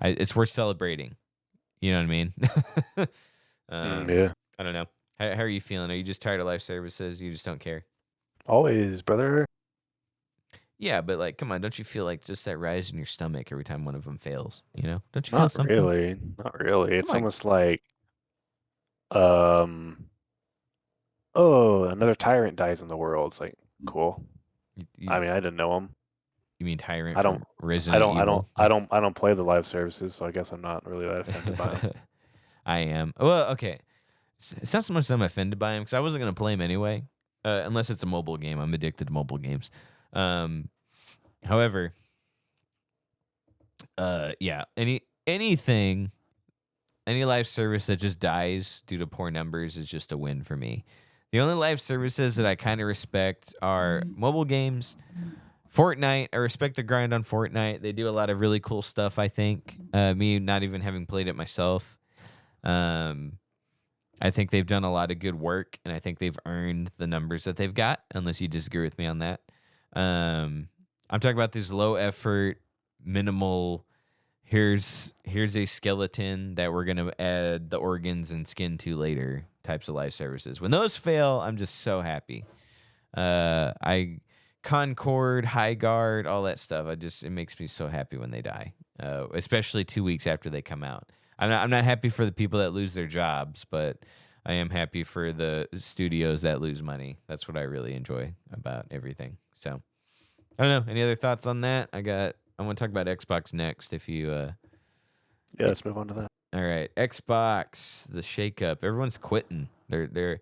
It's worth celebrating. You know what I mean? Yeah. I don't know. How are you feeling? Are you just tired of live services? You just don't care? Always, brother. Yeah, but like, come on, don't you feel like just that rise in your stomach every time one of them fails? Don't you feel something? Not really. It's on. almost like, another tyrant dies in the world. It's like, cool. I mean, I didn't know him. You mean Tyrant? I don't- from Resident Evil? I don't play the live services, so I guess I'm not really that offended by them. I am. Well, okay. It's not so much that I'm offended by him because I wasn't gonna play him anyway, unless it's a mobile game. I'm addicted to mobile games. However, yeah, anything, any live service that just dies due to poor numbers is just a win for me. The only live services that I kind of respect are mobile games, Fortnite. I respect the grind on Fortnite. They do a lot of really cool stuff, I think. Me not even having played it myself. I think they've done a lot of good work, and I think they've earned the numbers that they've got, unless you disagree with me on that. I'm talking about these low effort, minimal, here's a skeleton that we're going to add the organs and skin to later types of live services. When those fail, I'm just so happy. Concord, High Guard, all that stuff. It makes me so happy when they die, especially 2 weeks after they come out. I'm not happy for the people that lose their jobs, but I am happy for the studios that lose money. That's what I really enjoy about everything. So I don't know. Any other thoughts on that? I want to talk about Xbox next. If you, yeah, let's move on to that. All right, Xbox, the shakeup. Everyone's quitting. They're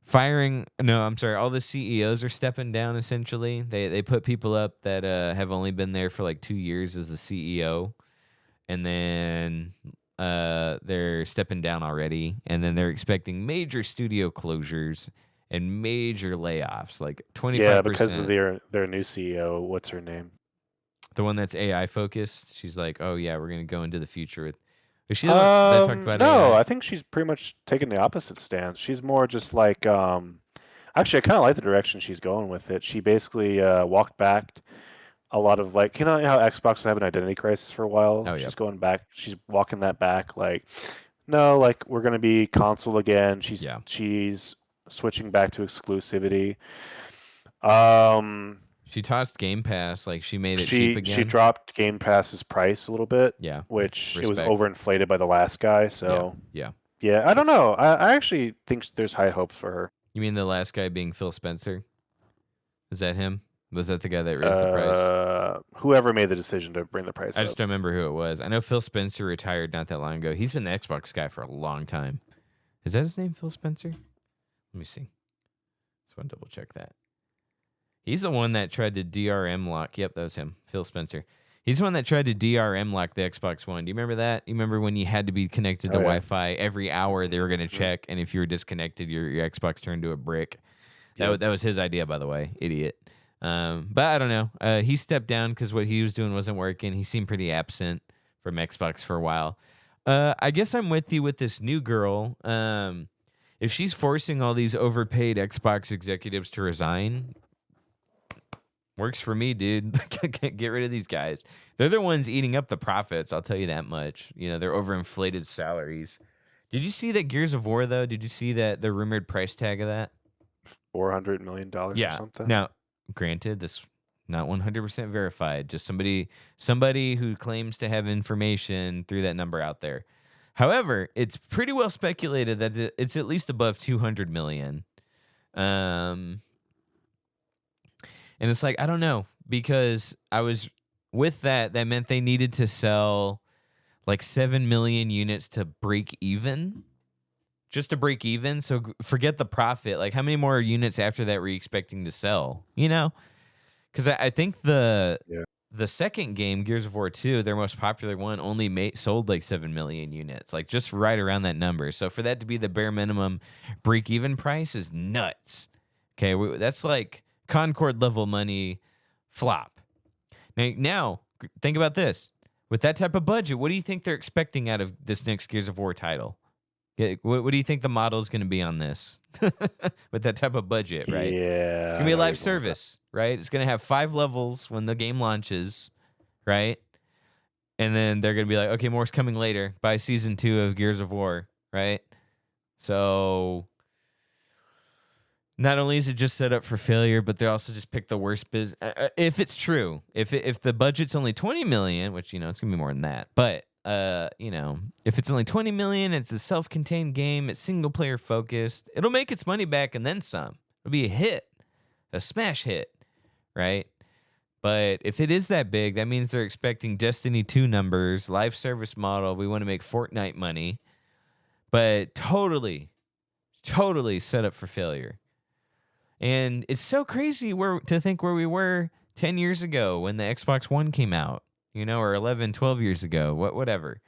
firing. No, I'm sorry. All the CEOs are stepping down. Essentially, they put people up that have only been there for like 2 years as the CEO, and then they're stepping down already, and then they're expecting major studio closures and major layoffs, like 25%. Yeah, because of their new CEO. What's her name? The one that's AI focused. She's like, oh yeah, we're gonna go into the future with. Is she the one that talked about no, AI? I think she's pretty much taking the opposite stance. She's more just like, actually, I kind of like the direction she's going with it. She basically walked back a lot of like, you know how Xbox was having an identity crisis for a while? Oh, yeah. She's going back. She's walking that back. Like, no, like we're gonna be console again. She's switching back to exclusivity. She tossed Game Pass, like she made it cheap again. She dropped Game Pass's price a little bit. Yeah. Which it was overinflated by the last guy. So yeah. I don't know. I actually think there's high hopes for her. You mean the last guy being Phil Spencer? Is that him? Was that the guy that raised the price? Whoever made the decision to bring the price up. I just don't remember who it was. I know Phil Spencer retired not that long ago. He's been the Xbox guy for a long time. Is that his name, Phil Spencer? Let me see. Just want to double check that. He's the one that tried to DRM lock. Yep, that was him, Phil Spencer. He's the one that tried to DRM lock the Xbox One. Do you remember that? You remember when you had to be connected to Wi-Fi every hour? They were going to check, and if you were disconnected, your Xbox turned to a brick. That was his idea, by the way. Idiot. But I don't know. He stepped down because what he was doing wasn't working. He seemed pretty absent from Xbox for a while. I guess I'm with you with this new girl. If she's forcing all these overpaid Xbox executives to resign, works for me, dude. Get rid of these guys. They're the ones eating up the profits. I'll tell you that much. You know, they're overinflated salaries. Did you see that Gears of War, though? Did you see that the rumored price tag of that? $400 million or something? Now, granted, this not 100% verified. Just somebody who claims to have information threw that number out there. However, it's pretty well speculated that it's at least above 200 million. And it's like, I don't know, because I was with that meant they needed to sell like 7 million units to break even. Just to break even. So forget the profit. Like, how many more units after that were you expecting to sell? You know? Because I think the second game, Gears of War 2, their most popular one, only sold like 7 million units. Like, just right around that number. So for that to be the bare minimum break-even price is nuts. Okay, that's like Concord level money flop. Now, think about this. With that type of budget, what do you think they're expecting out of this next Gears of War title? What do you think the model is going to be on this? With that type of budget, right? Yeah. It's going to be a live service, right? It's going to have 5 levels when the game launches, right? And then they're going to be like, okay, more's coming later. By season 2 of Gears of War, right? So not only is it just set up for failure, but they also just pick the worst business. If it's true, if the budget's only 20 million, which, you know, it's going to be more than that, but you know, if it's only 20 million, it's a self-contained game, it's single player focused, it'll make its money back and then some. It'll be a hit, a smash hit, right? But if it is that big, that means they're expecting Destiny 2 numbers, live service model. We want to make Fortnite money, but totally set up for failure. And it's so crazy to think where we were 10 years ago when the Xbox One came out, you know, or 11, 12 years ago, whatever.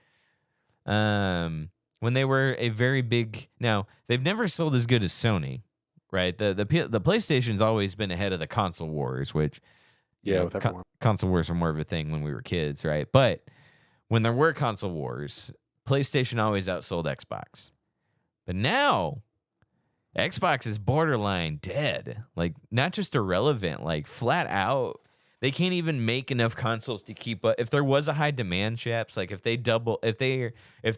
When they were a very big... Now, they've never sold as good as Sony, right? The PlayStation's always been ahead of the console wars, which with everyone. console wars were more of a thing when we were kids, right? But when there were console wars, PlayStation always outsold Xbox. But now Xbox is borderline dead. Like, not just irrelevant, like flat out. They can't even make enough consoles to keep up. If there was a high demand, chaps, like if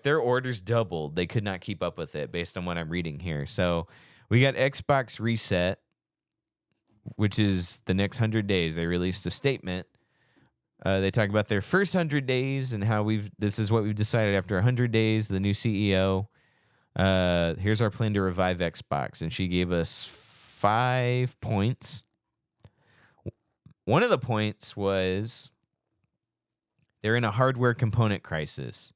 their orders doubled, they could not keep up with it based on what I'm reading here. So we got Xbox Reset, which is the next 100 days. They released a statement. They talk about their first 100 days and how this is what we've decided after 100 days. The new CEO. Here's our plan to revive Xbox, and she gave us 5 points. One of the points was they're in a hardware component crisis.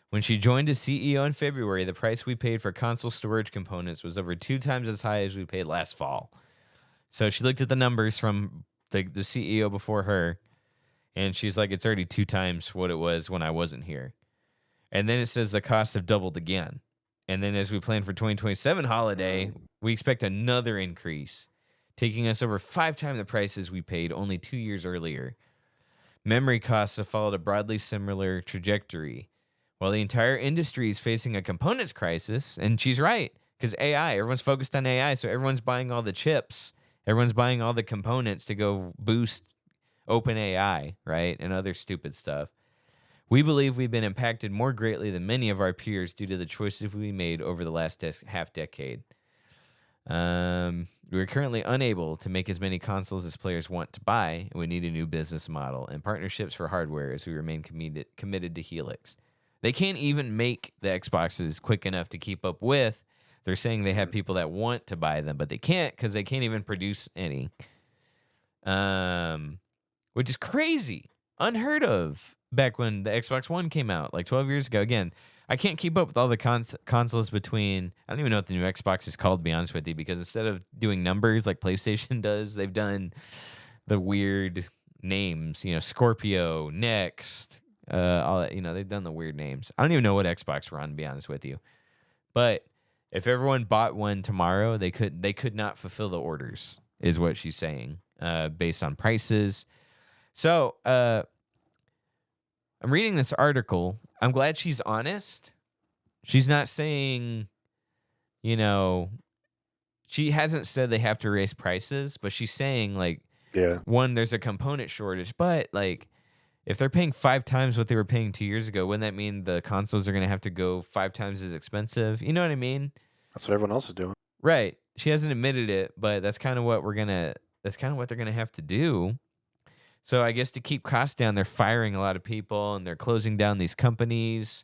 When she joined as CEO in February, the price we paid for console storage components was over 2 times as high as we paid last fall. So she looked at the numbers from the CEO before her, and she's like, it's already 2 times what it was when I wasn't here. And then it says the costs have doubled again. And then as we plan for 2027 holiday, we expect another increase, taking us over 5 times the prices we paid only 2 years earlier. Memory costs have followed a broadly similar trajectory. While the entire industry is facing a components crisis, and she's right, because AI, everyone's focused on AI, so everyone's buying all the chips, everyone's buying all the components to go boost OpenAI, right, and other stupid stuff. We believe we've been impacted more greatly than many of our peers due to the choices we made over the last half decade. We're currently unable to make as many consoles as players want to buy, and we need a new business model and partnerships for hardware as we remain committed to Helix. They can't even make the Xboxes quick enough to keep up with. They're saying they have people that want to buy them, but they can't because they can't even produce any. Which is crazy. Unheard of back when the Xbox One came out, like 12 years ago. Again, I can't keep up with all the consoles between... I don't even know what the new Xbox is called, to be honest with you, because instead of doing numbers like PlayStation does, they've done the weird names, Scorpio, Next, all that, they've done the weird names. I don't even know what Xbox we're on, to be honest with you. But if everyone bought one tomorrow, they could not fulfill the orders, is what she's saying, based on prices. So, I'm reading this article. I'm glad she's honest. She's not saying, she hasn't said they have to raise prices, but she's saying, one, there's a component shortage, but, if they're paying 5 times what they were paying 2 years ago, wouldn't that mean the consoles are going to have to go 5 times as expensive? You know what I mean? That's what everyone else is doing. Right. She hasn't admitted it, but that's kind of what that's kind of what they're going to have to do. So I guess to keep costs down, they're firing a lot of people and they're closing down these companies.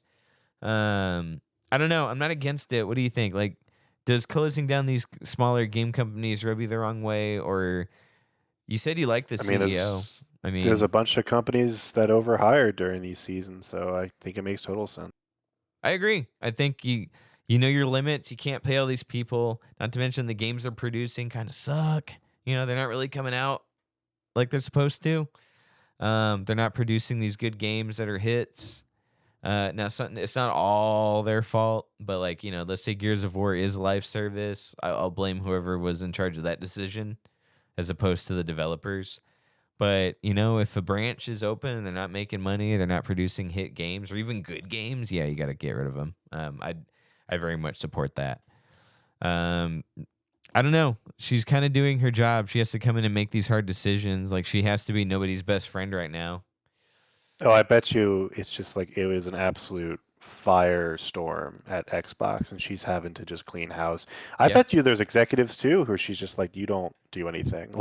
I don't know. I'm not against it. What do you think? Does closing down these smaller game companies rub you the wrong way? Or you said you like the CEO. There's a bunch of companies that overhired during these seasons, so I think it makes total sense. I agree. I think you know your limits. You can't pay all these people. Not to mention the games they're producing kind of suck. They're not really coming out like they're supposed to. They're not producing these good games that are hits. Now, it's not all their fault, but let's say Gears of War is live service. I'll blame whoever was in charge of that decision as opposed to the developers. But, if a branch is open and they're not making money, they're not producing hit games or even good games, yeah, you got to get rid of them. I very much support that. I don't know. She's kind of doing her job. She has to come in and make these hard decisions. She has to be nobody's best friend right now. Oh, I bet you it's just it was an absolute firestorm at Xbox and she's having to just clean house. I bet you there's executives too who she's just you don't do anything.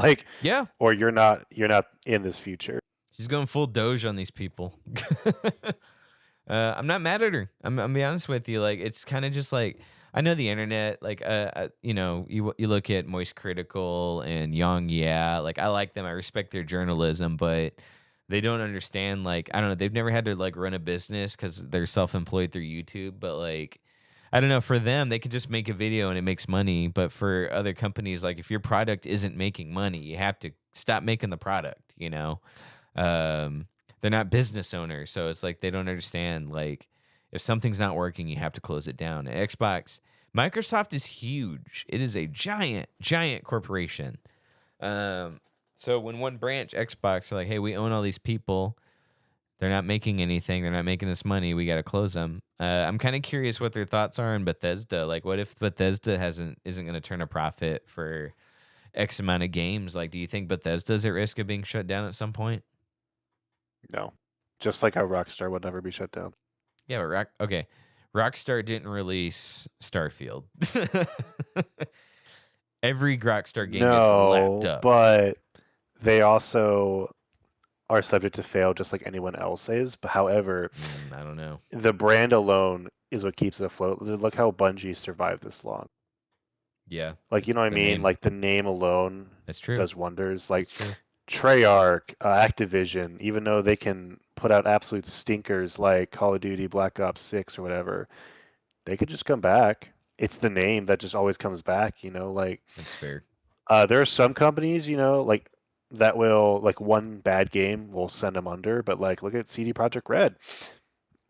Yeah. Or you're not in this future. She's going full Doge on these people. I'm not mad at her. I'm gonna be honest with you. It's kind of just I know the internet, you look at Moist Critical and Young, yeah, I like them. I respect their journalism, but they don't understand, I don't know, they've never had to, run a business because they're self-employed through YouTube, but, I don't know, for them, they can just make a video and it makes money, but for other companies, if your product isn't making money, you have to stop making the product, They're not business owners, so it's they don't understand, if something's not working, you have to close it down. At Xbox, Microsoft is huge. It is a giant, giant corporation. So when one branch, Xbox, are like, hey, we own all these people. They're not making anything. They're not making us money. We got to close them. I'm kind of curious what their thoughts are on Bethesda. Like, what if Bethesda isn't going to turn a profit for X amount of games? Like, do you think Bethesda's at risk of being shut down at some point? No, just like how Rockstar would never be shut down. Yeah, but Rockstar didn't release Starfield. Every Rockstar game gets lapped up. But they also are subject to fail just like anyone else is. But however, I don't know. The brand alone is what keeps it afloat. Look how Bungie survived this long. Yeah. Like, you know what I mean? Name. Like, the name alone That's true. does wonders. Like, Treyarch, Activision, even though they can put out absolute stinkers like Call of Duty, Black Ops 6 or whatever, they could just come back. It's the name that just always comes back, you know? Like, that's fair. There are some companies, you know, like, that will, like, one bad game will send them under, but, like, look at CD Projekt Red.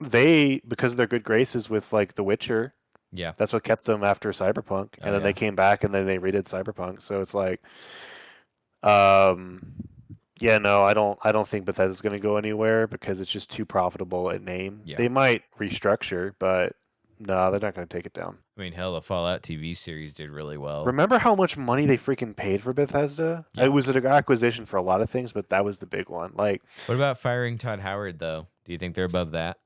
They, because of their good graces with, like, The Witcher, yeah, that's what kept them after Cyberpunk, and then they came back and then they redid Cyberpunk. So it's like, yeah, no, I don't think Bethesda's going to go anywhere because it's just too profitable a name. Yeah. They might restructure, but no, they're not going to take it down. I mean, hell, the Fallout TV series did really well. Remember how much money they freaking paid for Bethesda? Yeah. It was an acquisition for a lot of things, but that was the big one. Like, what about firing Todd Howard though? Do you think they're above that?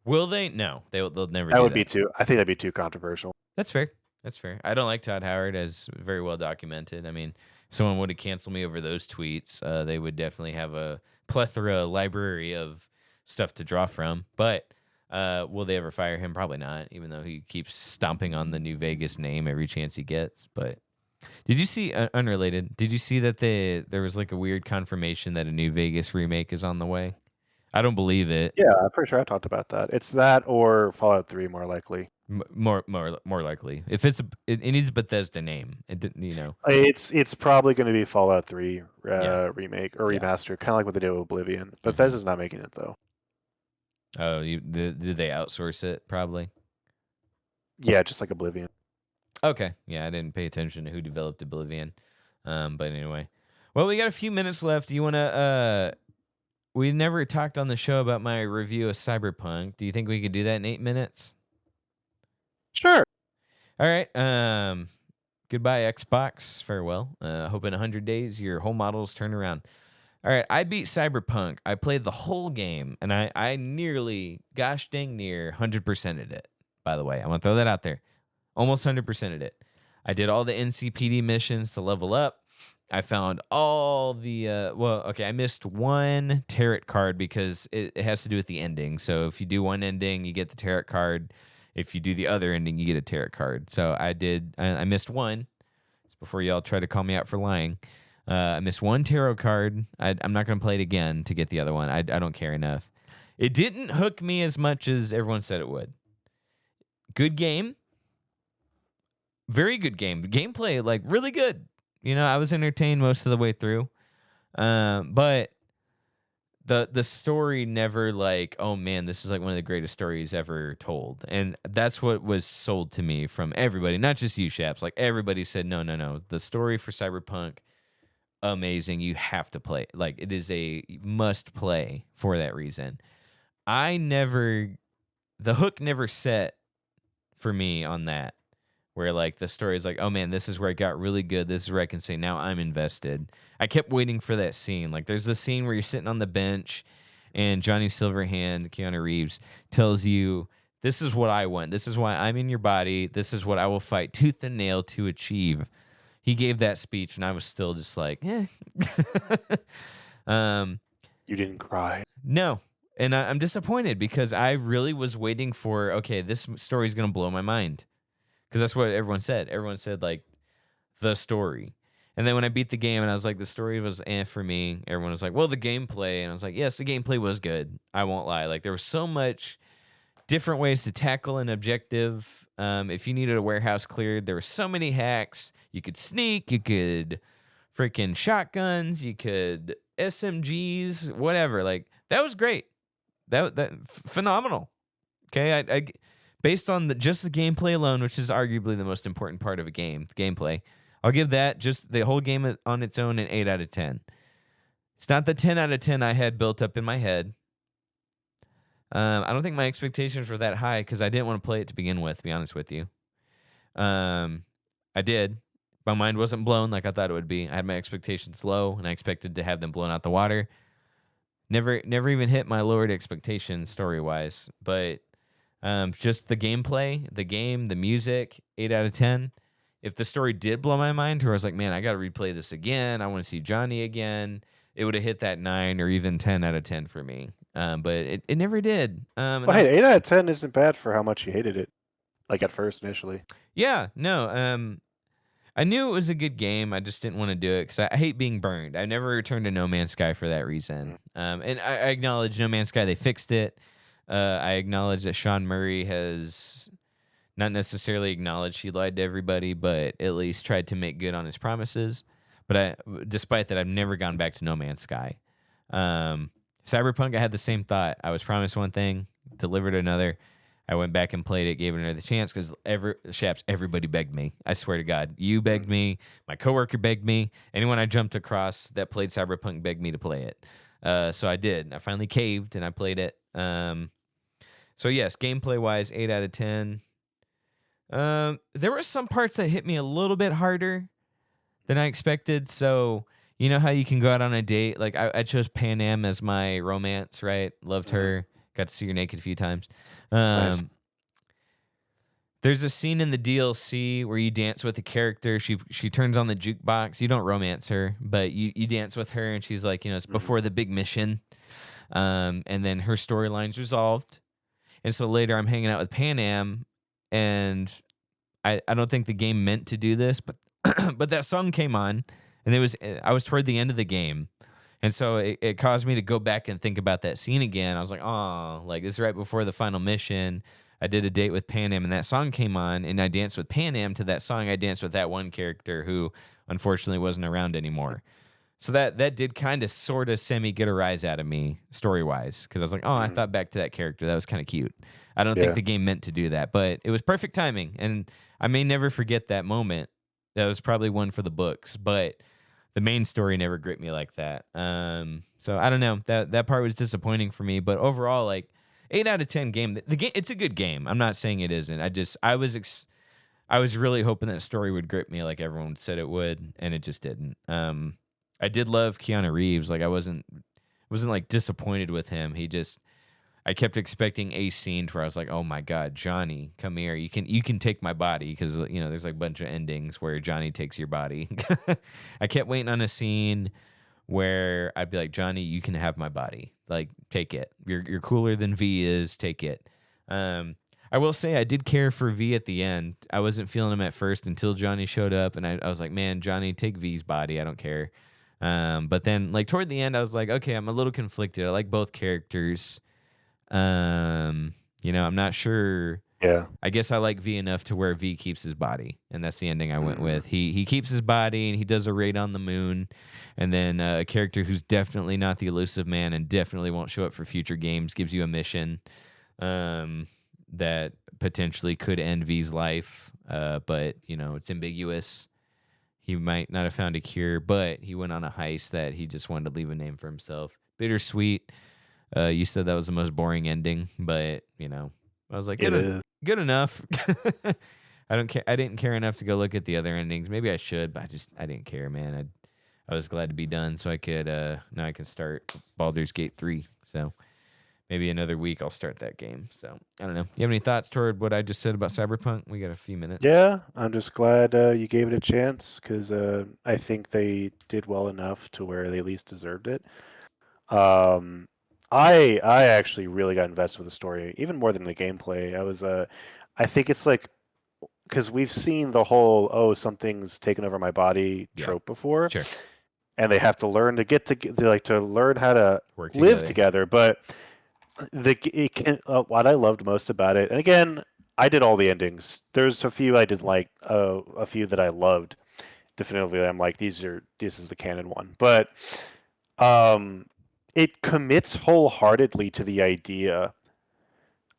Will they? No, they'll never. That would be too. I think that'd be too controversial. That's fair. That's fair. I don't like Todd Howard, as very well documented. I mean, if someone would have canceled me over those tweets, they would definitely have a plethora library of stuff to draw from. But will they ever fire him? Probably not, even though he keeps stomping on the New Vegas name every chance he gets. But did you see, unrelated, did you see that there was like a weird confirmation that a New Vegas remake is on the way? I don't believe it. Yeah, I'm pretty sure I talked about that. It's that or Fallout 3 more likely. More likely. If it needs a Bethesda name. It didn't, you know. It's probably going to be Fallout 3 remake or remaster, kind of like what they did with Oblivion. Bethesda's not making it though. Oh, did they outsource it? Probably. Yeah, just like Oblivion. Okay. Yeah, I didn't pay attention to who developed Oblivion. But anyway, well, we got a few minutes left. Do you want to? We never talked on the show about my review of Cyberpunk. Do you think we could do that in 8 minutes? Sure. All right. Goodbye, Xbox. Farewell. Hope in 100 days your whole models turn around. All right. I beat Cyberpunk. I played the whole game, and I nearly, gosh dang near, 100%ed it. By the way, I'm gonna throw that out there. Almost 100%ed it. I did all the NCPD missions to level up. I found all the I missed one tarot card because it has to do with the ending. So if you do one ending, you get the tarot card. If you do the other ending, you get a tarot card. So I missed one. Before y'all try to call me out for lying. I missed one tarot card. I'm not going to play it again to get the other one. I don't care enough. It didn't hook me as much as everyone said it would. Good game. Very good game. The gameplay, like, really good. You know, I was entertained most of the way through. But the story never, like, oh man, this is like one of the greatest stories ever told. And that's what was sold to me from everybody, not just you, Shaps. Like, everybody said, no. The story for Cyberpunk, amazing. You have to play it. Like, it is a must play for that reason. The hook never set for me on that. Where, like, the story is like, oh man, this is where it got really good. This is where I can say, now I'm invested. I kept waiting for that scene. Like, there's the scene where you're sitting on the bench and Johnny Silverhand, Keanu Reeves, tells you, this is what I want. This is why I'm in your body. This is what I will fight tooth and nail to achieve. He gave that speech, and I was still just like, eh. You didn't cry. No. And I'm disappointed because I really was waiting for, okay, this story is going to blow my mind. Because that's what everyone said. Everyone said, like, the story. And then when I beat the game and I was like, the story was for me, everyone was like, well, the gameplay. And I was like, yes, the gameplay was good. I won't lie. Like, there was so much different ways to tackle an objective. If you needed a warehouse cleared, there were so many hacks. You could sneak. You could freaking shotguns. You could SMGs, whatever. Like, that was great. That phenomenal. Okay, based on just the gameplay alone, which is arguably the most important part of a game, the gameplay, I'll give that just the whole game on its own an 8 out of 10. It's not the 10 out of 10 I had built up in my head. I don't think my expectations were that high because I didn't want to play it to begin with, to be honest with you. I did. My mind wasn't blown like I thought it would be. I had my expectations low, and I expected to have them blown out the water. Never even hit my lowered expectations story-wise. But just the gameplay, the game, the music, 8 out of 10. If the story did blow my mind, where I was like, man, I got to replay this again. I want to see Johnny again. It would have hit that 9 or even 10 out of 10 for me. But it never did. Well, hey, 8 out of 10 isn't bad for how much you hated it, like at first initially. Yeah, no. I knew it was a good game. I just didn't want to do it because I hate being burned. I never returned to No Man's Sky for that reason. And I acknowledge No Man's Sky, they fixed it. I acknowledge that Sean Murray has not necessarily acknowledged he lied to everybody, but at least tried to make good on his promises. But despite that, I've never gone back to No Man's Sky. Cyberpunk, I had the same thought. I was promised one thing, delivered another. I went back and played it, gave it another chance because everybody begged me. I swear to God. You begged me. My coworker begged me. Anyone I jumped across that played Cyberpunk begged me to play it. So I did. I finally caved and I played it. So yes, gameplay-wise, 8 out of 10. There were some parts that hit me a little bit harder than I expected. So you know how you can go out on a date? Like I chose Pan Am as my romance, right? Loved her. Got to see her naked a few times. Nice. There's a scene in the DLC where you dance with a character. She turns on the jukebox. You don't romance her, but you dance with her, and she's like, it's before the big mission. And then her storyline's resolved. And so later I'm hanging out with Pan Am, and I don't think the game meant to do this, but but that song came on, and I was toward the end of the game. And so it caused me to go back and think about that scene again. I was like, oh, like this is right before the final mission. I did a date with Pan Am, and that song came on, and I danced with Pan Am to that song. I danced with that one character who unfortunately wasn't around anymore. So that did kind of sort of semi get a rise out of me story-wise because I was like, oh, I thought back to that character. That was kind of cute. I don't think the game meant to do that, but it was perfect timing, and I may never forget that moment. That was probably one for the books, but the main story never gripped me like that. So I don't know. That part was disappointing for me, but overall, like 8 out of 10 game. The game, it's a good game. I'm not saying it isn't. I was really hoping that story would grip me like everyone said it would, and it just didn't. I did love Keanu Reeves. Like I wasn't like disappointed with him. I kept expecting a scene where I was like, "Oh my God, Johnny, come here! You can take my body," because there's like a bunch of endings where Johnny takes your body. I kept waiting on a scene where I'd be like, "Johnny, you can have my body. Like, take it. You're cooler than V is. Take it." I will say I did care for V at the end. I wasn't feeling him at first until Johnny showed up, and I was like, "Man, Johnny, take V's body. I don't care." But then, like toward the end, I was like, "Okay, I'm a little conflicted. I like both characters." I'm not sure. Yeah. I guess I like V enough to where V keeps his body, and that's the ending I went with. He keeps his body, and he does a raid on the moon, and then a character who's definitely not the elusive man and definitely won't show up for future games gives you a mission that potentially could end V's life, but it's ambiguous. He might not have found a cure, but he went on a heist that he just wanted to leave a name for himself. Bittersweet. You said that was the most boring ending, but I was like, good enough. I don't care. I didn't care enough to go look at the other endings. Maybe I should, but I didn't care, man. I was glad to be done, so I could now I can start Baldur's Gate 3. So maybe another week I'll start that game. So I don't know. You have any thoughts toward what I just said about Cyberpunk? We got a few minutes. Yeah, I'm just glad you gave it a chance because I think they did well enough to where they at least deserved it. I actually really got invested with the story, even more than the gameplay. I think it's like because we've seen the whole something's taken over my body trope before, Sure. and they have to learn to learn how to live together. But what I loved most about it, and again, I did all the endings. There's a few I didn't like, a few that I loved. Definitively, I'm like this is the canon one, but it commits wholeheartedly to the idea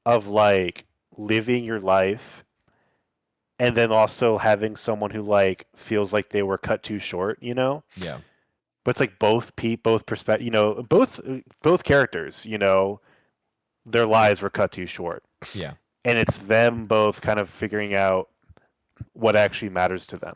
of like living your life and then also having someone who like feels like they were cut too short, you know? Yeah. But it's like both perspective, you know, both characters, you know, their lives were cut too short. Yeah. And it's them both kind of figuring out what actually matters to them.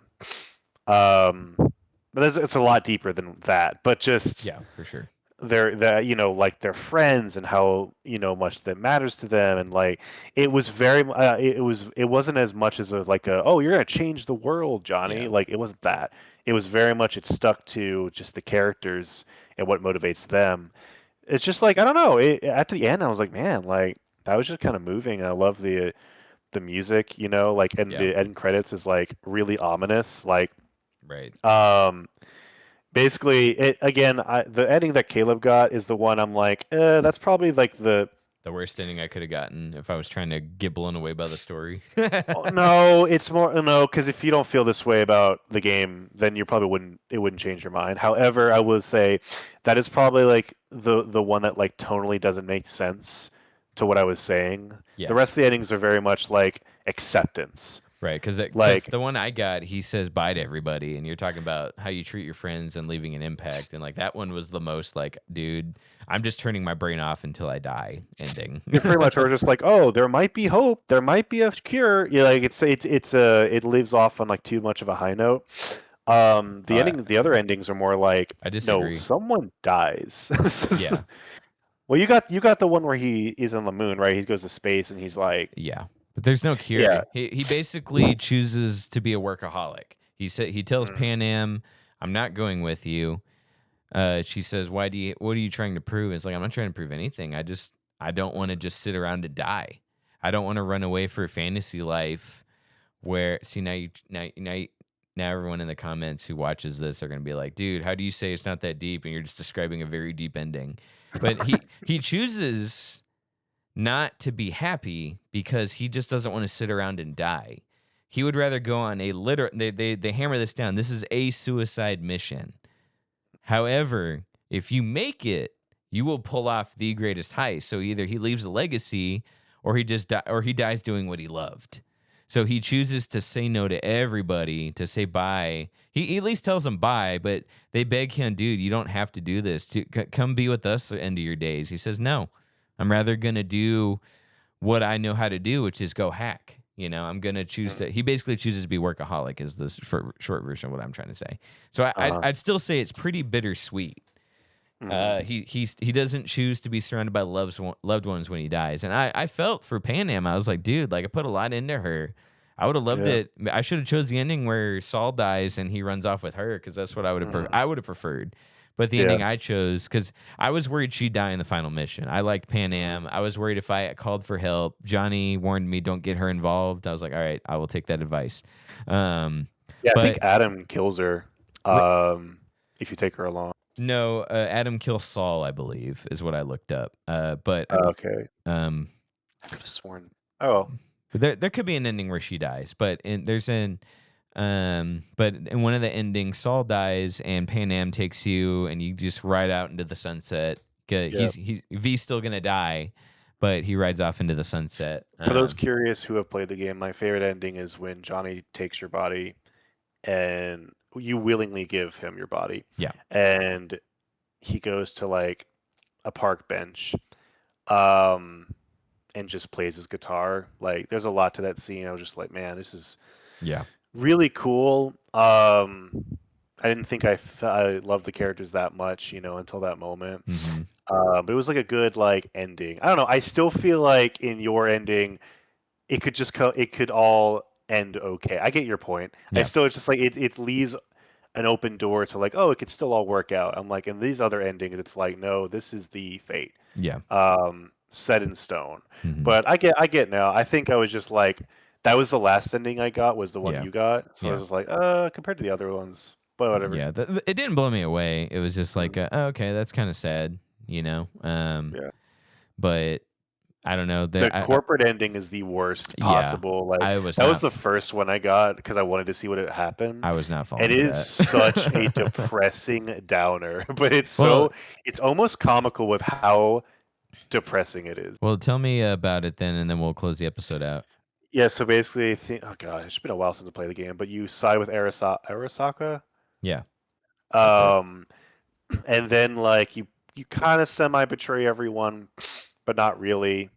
But it's a lot deeper than that. But just Yeah, for sure. their you know, like their friends and how, you know, much that matters to them, and like it was very it wasn't as much as like a, oh, you're gonna change the world, Johnny. Yeah. Like it wasn't that. It was very much, it stuck to just the characters and what motivates them. It's just like, I don't know, at the end I was like, man, like that was just kind of moving. And I love the music, you know, like, and Yeah. the end credits is like really ominous, like Right. basically it again. The ending that Caleb got is the one I'm like, that's probably like the The worst ending I could have gotten if I was trying to get blown away by the story. oh, no, it's more no, because if you don't feel this way about the game, then you probably wouldn't, it wouldn't change your mind. However, I will say that is probably like the one that like tonally doesn't make sense to what I was saying. Yeah. The rest of the endings are very much like acceptance. Right, because Like, the one I got, he says bye to everybody, and you're talking about how you treat your friends and leaving an impact, and like that one was the most like, dude, I'm just turning my brain off until I die ending. you pretty much are just like, oh, there might be hope, there might be a cure. You know, like it lives off on like too much of a high note. The other endings are more like, I no, disagree. someone dies. Yeah, Well, you got the one where he is on the moon, right? He goes to space and he's like, yeah, but there's no cure. yeah, He basically chooses to be a workaholic. He tells mm, Panam, "I'm not going with you." She says, "What are you trying to prove?" It's like, I'm not trying to prove anything. I don't want to just sit around and die. I don't want to run away for a fantasy life where, see, now everyone in the comments who watches this are going to be like, dude, how do you say it's not that deep? And you're just describing a very deep ending. But he chooses not to be happy because he just doesn't want to sit around and die. He would rather go on a they hammer this down. This is a suicide mission. However, if you make it, you will pull off the greatest heist. So either he leaves a legacy, or he dies doing what he loved. So he chooses to say no to everybody, to say bye. He at least tells them bye, but they beg him, dude, you don't have to do this. Come be with us at the end of your days. He says, no, I'm rather going to do what I know how to do, which is go hack. You know, I'm going to choose to. He basically chooses to be workaholic, is the short version of what I'm trying to say. So I'd still say it's pretty bittersweet. He doesn't choose to be surrounded by loved ones when he dies, and I felt for Panam. I was like, dude, like I put a lot into her. I would have loved it. I should have chose the ending where Saul dies and he runs off with her, because that's what I would have. I would have preferred. But the ending I chose, because I was worried she'd die in the final mission. I liked Panam. I was worried if I called for help. Johnny warned me, don't get her involved. I was like, all right, I will take that advice. I think Adam kills her if you take her along. No, Adam kills Saul, I believe, is what I looked up. But okay. I could have sworn. Oh, there could be an ending where she dies, but but in one of the endings, Saul dies and Panam takes you, and you just ride out into the sunset. V's still gonna die, but he rides off into the sunset. For those curious who have played the game, my favorite ending is when Johnny takes your body and you willingly give him your body. Yeah. And he goes to like a park bench and just plays his guitar. Like there's a lot to that scene. I was just like, man, this is really cool. I didn't think I loved the characters that much, you know, until that moment. But it was like a good like ending. I don't know. I still feel like in your ending, it could all end okay. I get your point. Yeah. It's just like it leaves an open door to like, oh, it could still all work out. I'm like, in these other endings, it's like, no, this is the fate. Yeah. Set in stone. But I get now. I think I was just like, that was the last ending I got, was the one you got. So I was just like, compared to the other ones, but whatever. Yeah, it didn't blow me away. It was just like, okay, that's kind of sad, you know. But I don't know. The corporate ending is the worst possible. Like that was the first one I got because I wanted to see what had happened. I was not following. It is such a depressing downer, but it's almost comical with how depressing it is. Well, tell me about it then, and then we'll close the episode out. Yeah, so basically, oh god, it's been a while since I played the game, but you side with Arasaka, Yeah. That's it. and then like you kind of semi betray everyone, but not really.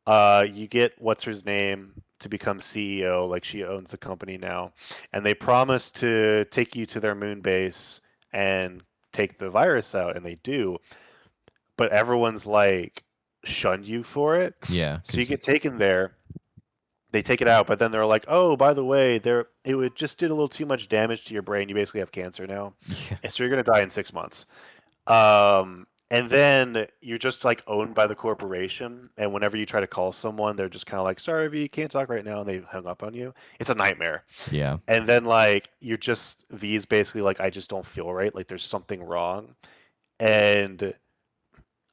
You get what's her name to become CEO, like she owns the company now, and they promise to take you to their moon base and take the virus out, and they do, but everyone's like shunned you for it. Yeah. So you get taken there, they take it out, but then they're like, oh, by the way, it would just did a little too much damage to your brain. You basically have cancer now, Yeah. and so you're gonna die in 6 months. And then you're just like owned by the corporation, and whenever you try to call someone, they're just kind of like, sorry, V, can't talk right now, and they hung up on you. It's a nightmare. Yeah. And then like you're just V's basically like, I just don't feel right, like there's something wrong. And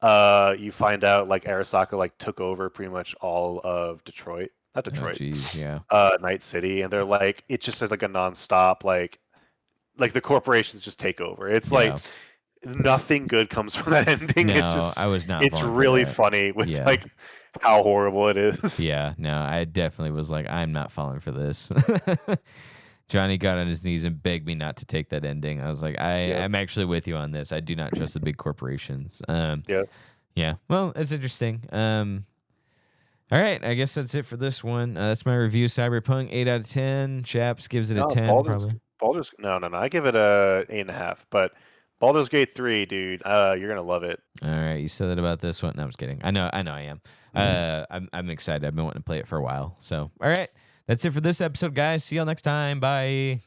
you find out like Arasaka like took over pretty much all of Detroit. Not Oh, Detroit. geez. Yeah. Night City, and they're like, it just is like a nonstop like the corporations just take over. It's like Yeah. nothing good comes from that ending. No, It's just I was not. it's falling for really that. funny with Yeah. like how horrible it is. Yeah. No, I definitely was like, I'm not falling for this. Johnny got on his knees and begged me not to take that ending. I was like, Yeah. I'm actually with you on this. I do not trust the big corporations. Yeah. Yeah. Well, it's interesting. All right. I guess that's it for this one. That's my review. Cyberpunk, 8 out of 10. Chaps gives it a 10, probably. No. I give it a 8.5. But Baldur's Gate 3, dude, you're gonna love it. All right. You said that about this one. No, I'm just kidding. I know I am. I'm excited. I've been wanting to play it for a while. So, all right. That's it for this episode, guys. See y'all next time. Bye.